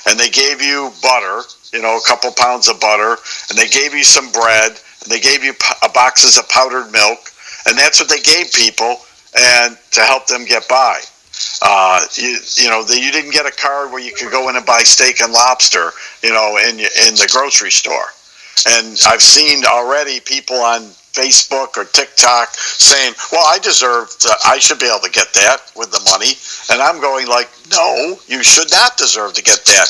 and they gave you butter, a couple pounds of butter, and they gave you some bread, and they gave you boxes of powdered milk, and that's what they gave people and to help them get by. You didn't get a card where you could go in and buy steak and lobster, in the grocery store. And I've seen already people on Facebook or TikTok saying, well, I should be able to get that with the money. And I'm going like, no, you should not deserve to get that.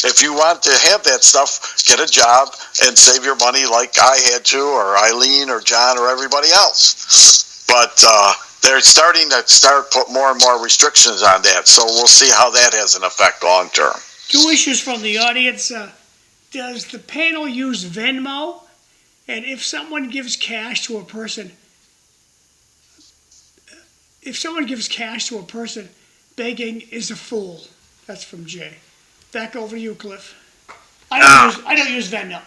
If you want to have that stuff, get a job and save your money like I had to, or Eileen or John or everybody else. But, they're starting to put more and more restrictions on that, so we'll see how that has an effect long term. 2 issues from the audience. Does the panel use Venmo? And if someone gives cash to a person, begging is a fool. That's from Jay. Back over to you, Cliff. I don't use Venmo.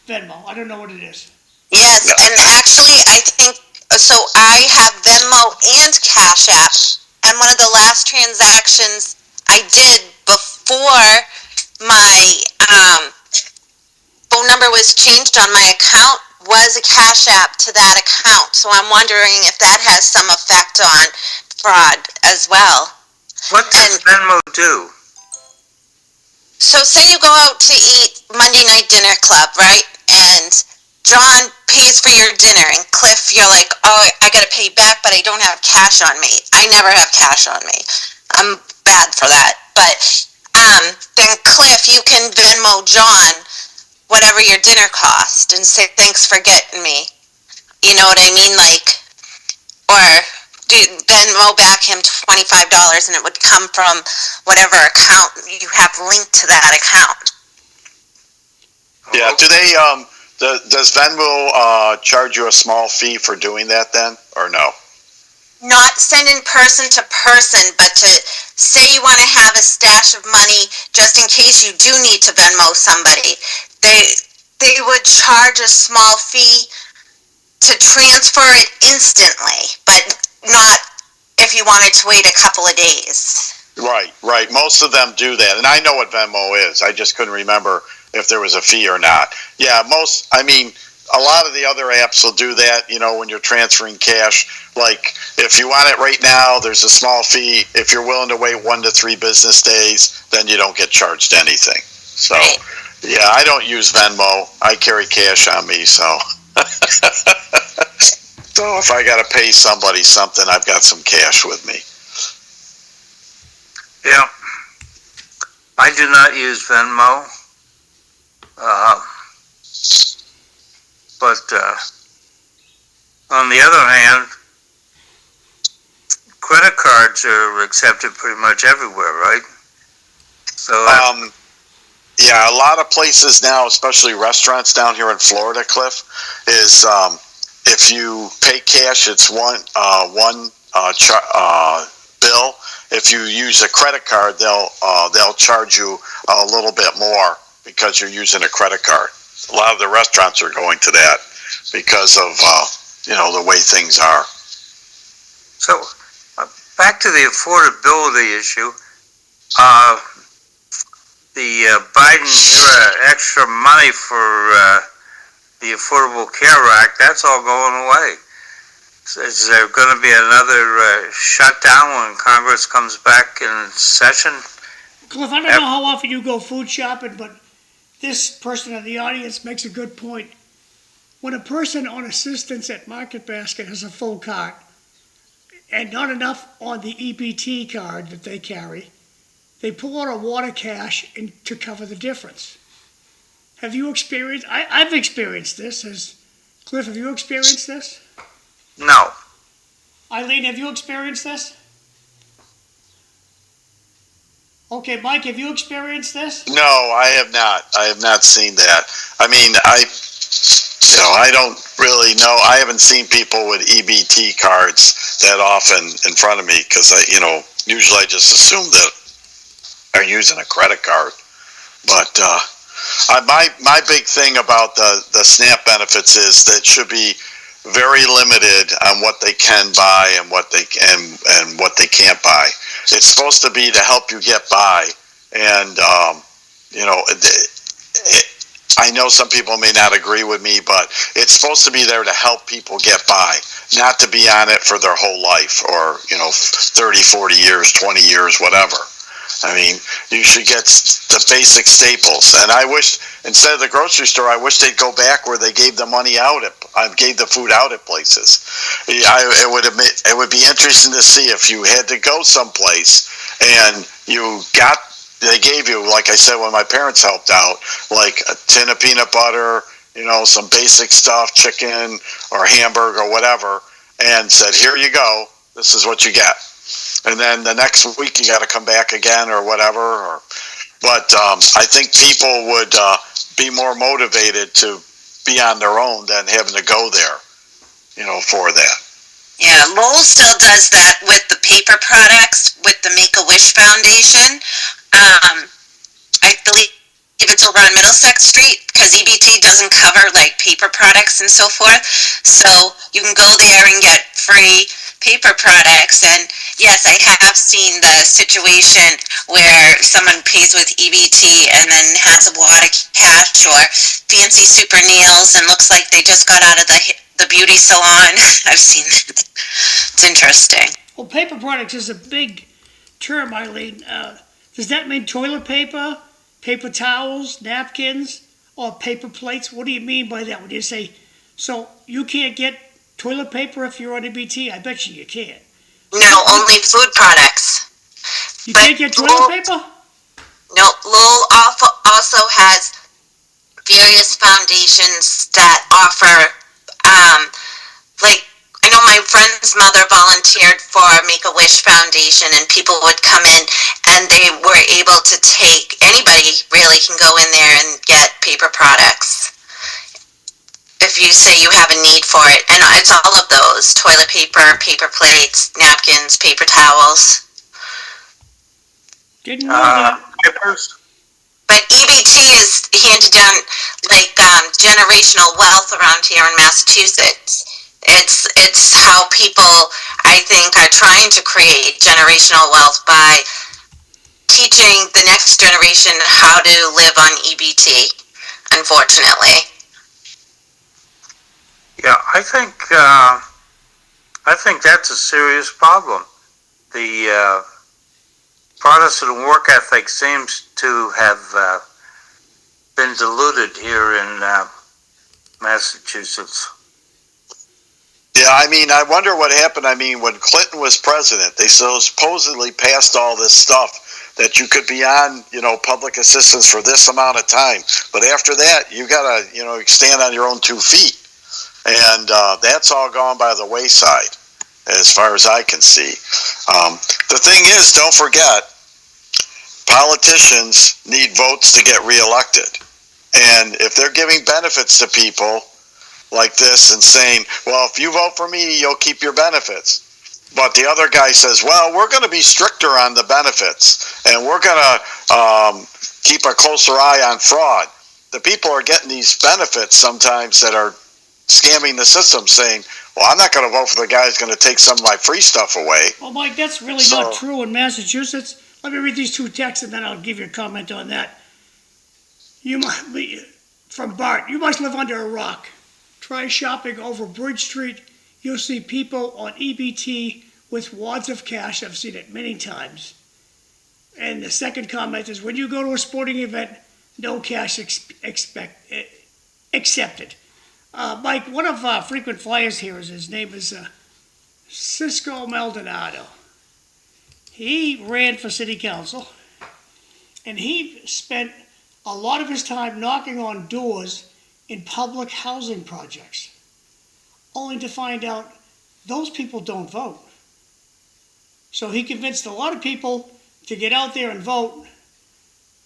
I don't know what it is. Yes, and actually, I think. So I have Venmo and Cash App, and one of the last transactions I did before my phone number was changed on my account was a Cash App to that account. So I'm wondering if that has some effect on fraud as well. What does Venmo do? So say you go out to eat Monday night dinner club, right? And John pays for your dinner, and Cliff, you're like, oh, I gotta pay back, but I don't have cash on me. I never have cash on me. I'm bad for that. But then Cliff, you can Venmo John whatever your dinner cost and say, thanks for getting me. You know what I mean? Or Venmo back him $25 and it would come from whatever account you have linked to that account. Yeah, do they, does Venmo charge you a small fee for doing that then, or no? not send in person to person, but to say you want to have a stash of money just in case you do need to Venmo somebody. They would charge a small fee to transfer it instantly, but not if you wanted to wait a couple of days. Right. Most of them do that, and I know what Venmo is. I just couldn't remember if there was a fee or not. Yeah, a lot of the other apps will do that, when you're transferring cash. Like, if you want it right now, there's a small fee. If you're willing to wait 1 to 3 business days, then you don't get charged anything. So, yeah, I don't use Venmo. I carry cash on me, so. So if I got to pay somebody something, I've got some cash with me. Yeah. I do not use Venmo. But on the other hand, credit cards are accepted pretty much everywhere, right? So yeah, a lot of places now, especially restaurants down here in Florida, Cliff, is if you pay cash, it's one bill. If you use a credit card, they'll charge you a little bit more because you're using a credit card. A lot of the restaurants are going to that because of the way things are. So back to the affordability issue. The Biden era extra money for the Affordable Care Act, that's all going away. Is there going to be another shutdown when Congress comes back in session? Cliff, I don't know how often you go food shopping, but this person in the audience makes a good point. When a person on assistance at Market Basket has a full cart and not enough on the EBT card that they carry, they pull out a water cash to cover the difference. Have you experienced? I've experienced this. Cliff, have you experienced this? No. Eileen, have you experienced this? Okay, Mike, have you experienced this? No, I have not. I have not seen that. I mean, I don't really know. I haven't seen people with EBT cards that often in front of me because usually I just assume that they're using a credit card. But my big thing about the SNAP benefits is that it should be very limited on what they can buy and what they can't buy. It's supposed to be to help you get by, and I know some people may not agree with me, but it's supposed to be there to help people get by, not to be on it for their whole life or 30, 40 years, 20 years, whatever. I mean, you should get the basic staples. And I wish, instead of the grocery store, I wish they'd go back where they gave the money out gave the food out at places. It would be interesting to see if you had to go someplace and they gave you, like I said, when my parents helped out, like a tin of peanut butter, some basic stuff, chicken or hamburger or whatever, and said, here you go, this is what you get. And then the next week you got to come back again or whatever. But I think people would be more motivated to be on their own than having to go there, for that. Yeah, Lowell still does that with the paper products with the Make-A-Wish Foundation. I believe it's over on Middlesex Street because EBT doesn't cover like paper products and so forth. So you can go there and get free paper products. And yes, I have seen the situation where someone pays with EBT and then has a wad of cash or fancy super nails and looks like they just got out of the beauty salon. I've seen that. It's interesting. Well, paper products is a big term, Eileen. Does that mean toilet paper, paper towels, napkins, or paper plates? What do you mean by that when you say, so you can't get toilet paper if you're on EBT? I bet you can't. No, only food products. You can't get toilet paper? No, Lowell also has various foundations that offer, I know my friend's mother volunteered for Make-A-Wish Foundation, and people would come in and they were able to anybody really can go in there and get paper products. if you say you have a need for it. And it's all of those: toilet paper, paper plates, napkins, paper towels. Didn't know that. Papers? But EBT is handed down like generational wealth around here in Massachusetts. It's how people, I think, are trying to create generational wealth by teaching the next generation how to live on EBT, unfortunately. Yeah, I think that's a serious problem. The Protestant work ethic seems to have been diluted here in Massachusetts. Yeah, I mean, I wonder what happened. I mean, when Clinton was president, they supposedly passed all this stuff that you could be on, public assistance for this amount of time. But after that, you got to, stand on your own 2 feet. And that's all gone by the wayside, as far as I can see. The thing is, don't forget, politicians need votes to get reelected. And if they're giving benefits to people like this and saying, well, if you vote for me, you'll keep your benefits. But the other guy says, well, we're going to be stricter on the benefits, and we're going to keep a closer eye on fraud. The people are getting these benefits sometimes that are scamming the system, saying, well, I'm not going to vote for the guy who's going to take some of my free stuff away. Well, Mike, that's really not true in Massachusetts. Let me read these 2 texts, and then I'll give you a comment on that. From Bart, you must live under a rock. Try shopping over Bridge Street. You'll see people on EBT with wads of cash. I've seen it many times. And the second comment is, when you go to a sporting event, no cash accepted. Mike, one of our frequent flyers here, his name is Cisco Maldonado. He ran for city council, and he spent a lot of his time knocking on doors in public housing projects, only to find out those people don't vote. So he convinced a lot of people to get out there and vote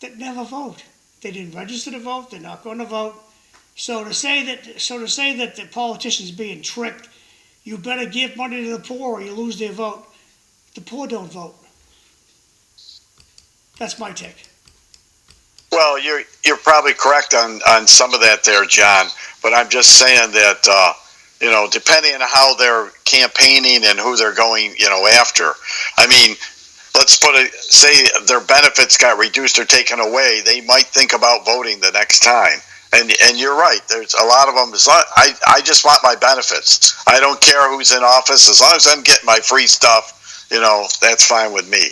that never vote. They didn't register to vote. They're not going to vote. So to say that the politicians being tricked, you better give money to the poor or you lose their vote. The poor don't vote. That's my take. Well, you're probably correct on some of that there, John. But I'm just saying that depending on how they're campaigning and who they're going after. I mean, let's say their benefits got reduced or taken away. They might think about voting the next time. And you're right. There's a lot of them. I just want my benefits. I don't care who's in office. As long as I'm getting my free stuff, that's fine with me.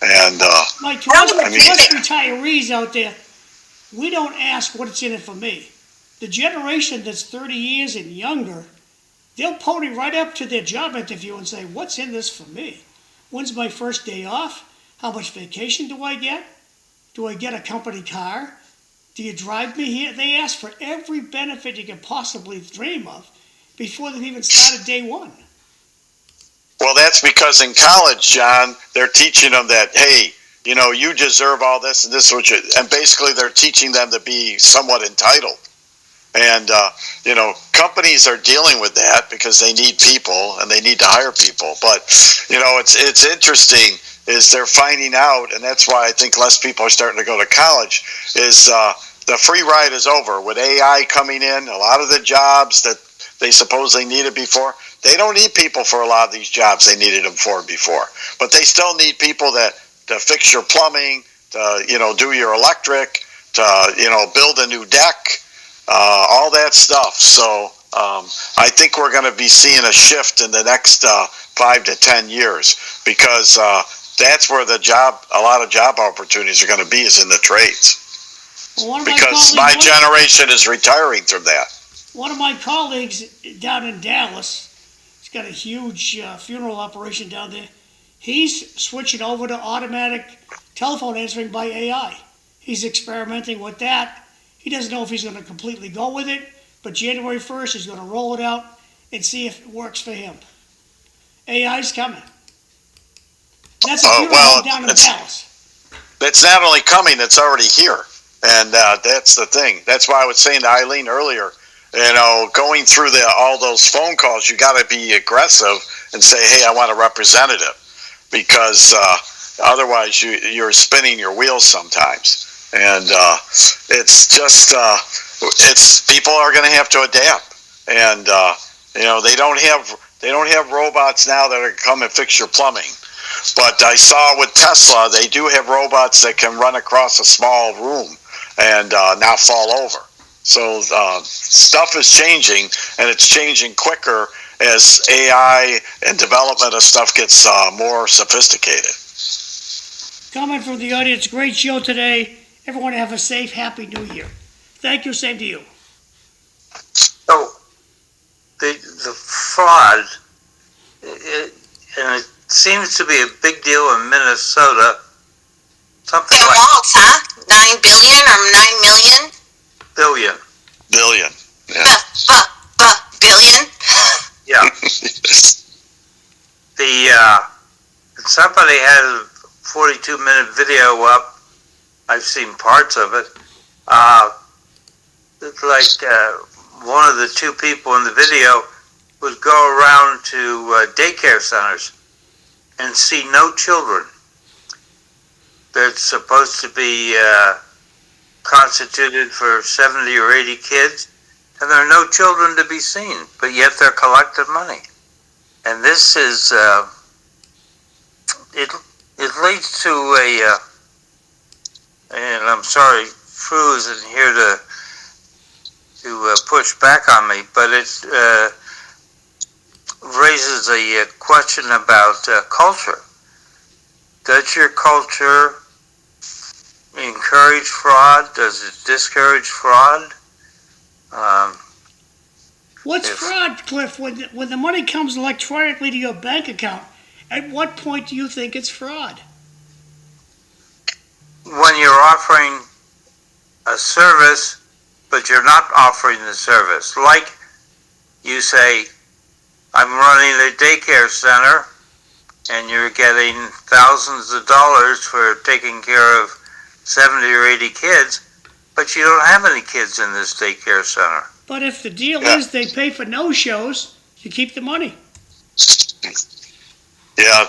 And Mike, to us retirees out there, we don't ask what's in it for me. The generation that's 30 years and younger, they'll pony right up to their job interview and say, what's in this for me? When's my first day off? How much vacation do I get? Do I get a company car? Do you drive me here? They ask for every benefit you can possibly dream of before they've even started day one. Well, that's because in college, John, they're teaching them that, hey, you deserve all this and this, and basically they're teaching them to be somewhat entitled. And, companies are dealing with that because they need people and they need to hire people. But, it's interesting is they're finding out, and that's why I think less people are starting to go to college, is the free ride is over. With AI coming in, a lot of the jobs that they supposedly needed before, they don't need people for a lot of these jobs they needed them for before. But they still need people to fix your plumbing, to, do your electric, to, build a new deck, all that stuff. So I think we're going to be seeing a shift in the next 5 to 10 years because that's where a lot of job opportunities are going to be is in the trades. Well, because my generation is retiring from that. One of my colleagues down in Dallas, he's got a huge funeral operation down there. He's switching over to automatic telephone answering by AI. He's experimenting with that. He doesn't know if he's going to completely go with it, but January 1st he's going to roll it out and see if it works for him. AI's coming. That's a funeral home down in Dallas. It's not only coming, it's already here. And that's the thing. That's why I was saying to Eileen earlier, going through all those phone calls, you got to be aggressive and say, hey, I want a representative, because otherwise you're spinning your wheels sometimes. And it's just, people are going to have to adapt. And, they don't have robots now that are come and fix your plumbing. But I saw with Tesla, they do have robots that can run across a small room and not fall over. So stuff is changing, and it's changing quicker as AI and development of stuff gets more sophisticated. Comment from the audience, great show today. Everyone have a safe, happy new year. Thank you, same to you. So, the fraud, and it seems to be a big deal in Minnesota. Something Their like walls, huh? 9 billion or 9 million? billion. Billion. Yeah. Billion? Yeah. Somebody had a 42-minute video up. I've seen parts of it. It's like one of the two people in the video would go around to daycare centers and see no children. That's supposed to be constituted for 70 or 80 kids, and there are no children to be seen, but yet they're collecting money. And this is, it leads to and I'm sorry, Fru isn't here to push back on me, but it raises a question about culture. Does your culture encourage fraud? Does it discourage fraud? What's fraud, Cliff? When the money comes electronically to your bank account, at what point do you think it's fraud? When you're offering a service, but you're not offering the service. Like you say, I'm running a daycare center, and you're getting thousands of dollars for taking care of 70 or 80 kids, but you don't have any kids in this daycare center. But if the deal is they pay for no-shows, you keep the money. Yeah,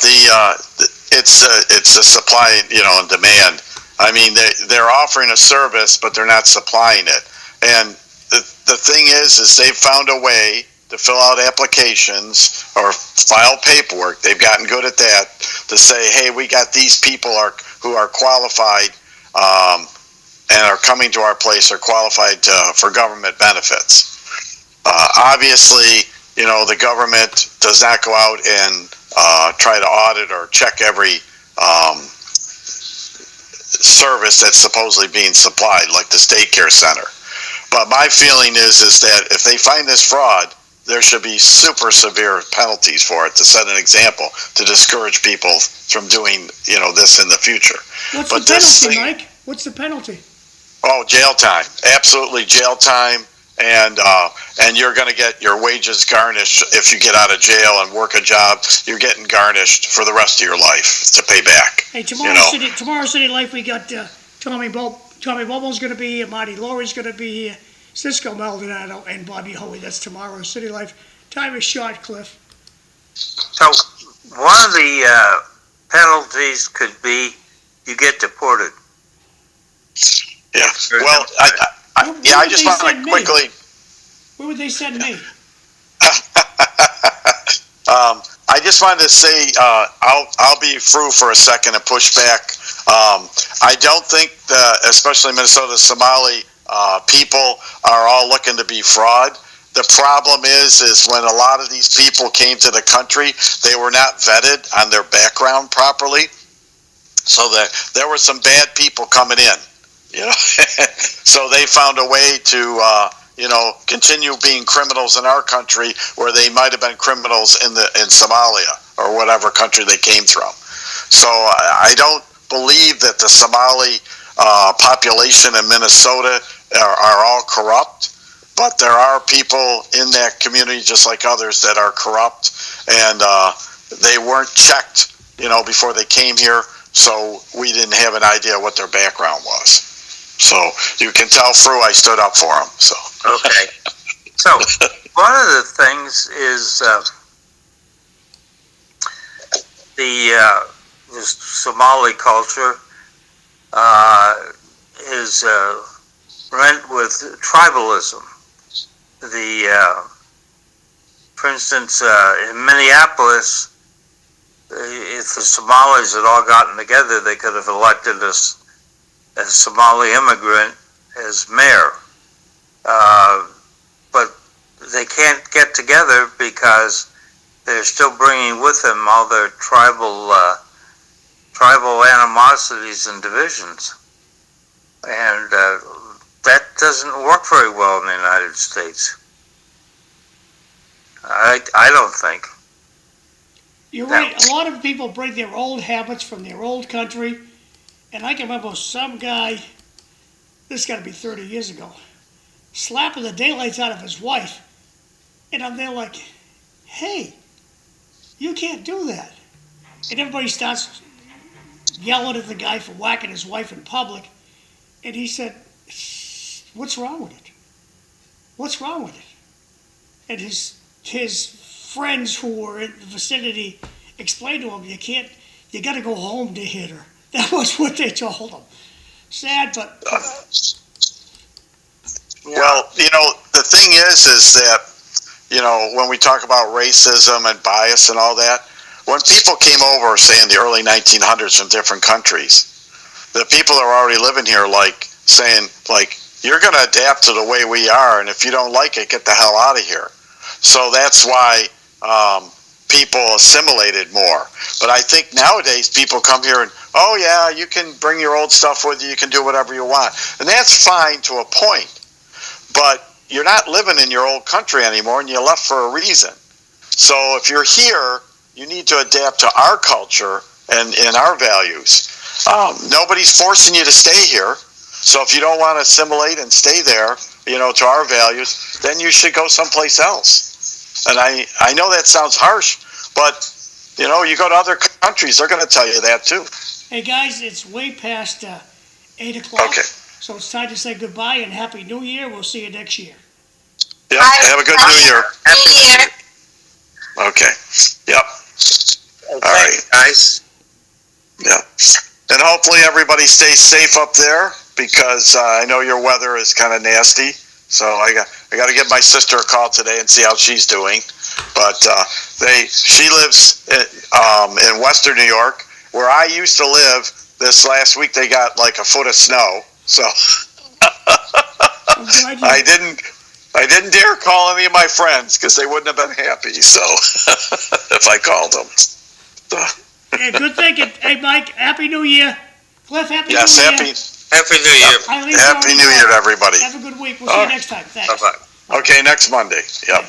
it's a supply, and demand. I mean, they're offering a service, but they're not supplying it. And the thing is they've found a way to fill out applications or file paperwork. They've gotten good at that, to say, hey, we got these people who are qualified and are coming to our place, are qualified for government benefits. Obviously, the government does not go out and try to audit or check every service that's supposedly being supplied, like the state care center. But my feeling is that if they find this fraud, there should be super severe penalties for it, to set an example, to discourage people from doing, this in the future. What's the penalty, Mike? What's the penalty? Oh, jail time. Absolutely jail time. And you're going to get your wages garnished if you get out of jail and work a job. You're getting garnished for the rest of your life to pay back. Hey, tomorrow City Life, we got Tommy Bobo's going to be here, Marty Laurie's going to be here, Cisco Maldonado, and Bobby Hoey. That's tomorrow City Life. Time is short, Cliff. So one of the penalties could be you get deported. Yeah. Well, I just want to quickly. Where would they send me? I just wanted to say I'll be Fru for a second and push back. I don't think especially Minnesota Somali people are all looking to be fraud. The problem is when a lot of these people came to the country, they were not vetted on their background properly. So that there were some bad people coming in, So they found a way to continue being criminals in our country where they might have been criminals in Somalia or whatever country they came from. So I don't believe that the Somali population in Minnesota are all corrupt, but there are people in that community, just like others, that are corrupt, and they weren't checked, before they came here, so we didn't have an idea what their background was. So you can tell Fru I stood up for him. So okay. So, one of the things is the Somali culture is rent with tribalism. For instance, in Minneapolis, if the Somalis had all gotten together, they could have elected a Somali immigrant as mayor. But they can't get together because they're still bringing with them all their tribal animosities and divisions. And that doesn't work very well in the United States. I don't think. You're right. A lot of people bring their old habits from their old country. And I can remember some guy, this got to be 30 years ago, slapping the daylights out of his wife. And I'm there like, hey, you can't do that. And everybody starts yelling at the guy for whacking his wife in public. And he said, what's wrong with it? What's wrong with it? And his friends who were in the vicinity explained to him, you got to go home to hit her. That was what they told him. Sad, but... Well, the thing is that, when we talk about racism and bias and all that, when people came over, say, in the early 1900s from different countries, the people that were already living here, saying, you're going to adapt to the way we are, and if you don't like it, get the hell out of here. So that's why people assimilated more. But I think nowadays people come here and, oh yeah, you can bring your old stuff with you, you can do whatever you want. And that's fine to a point. But you're not living in your old country anymore, and you left for a reason. So if you're here, you need to adapt to our culture and our values. Nobody's forcing you to stay here. So if you don't want to assimilate and stay there, to our values, then you should go someplace else. And I know that sounds harsh, but, you go to other countries, they're going to tell you that too. Hey guys, it's way past 8 o'clock. Okay. So it's time to say goodbye and Happy New Year. We'll see you next year. Yep, have a good New Year. Happy New Year. Okay, yep. All right. guys. Yeah. And hopefully everybody stays safe up there, because I know your weather is kind of nasty. So I got to give my sister a call today and see how she's doing. But she lives in Western New York, where I used to live. This last week they got like a foot of snow. So I didn't dare call any of my friends because they wouldn't have been happy. So if I called them. So. Yeah, good thinking. Hey Mike, Happy New Year. Cliff, Happy New Year. Happy New Year. Eileen, Happy New Year to everybody. Have a good week. We'll see you next time. Thanks. Bye-bye. Okay, next Monday. Yep.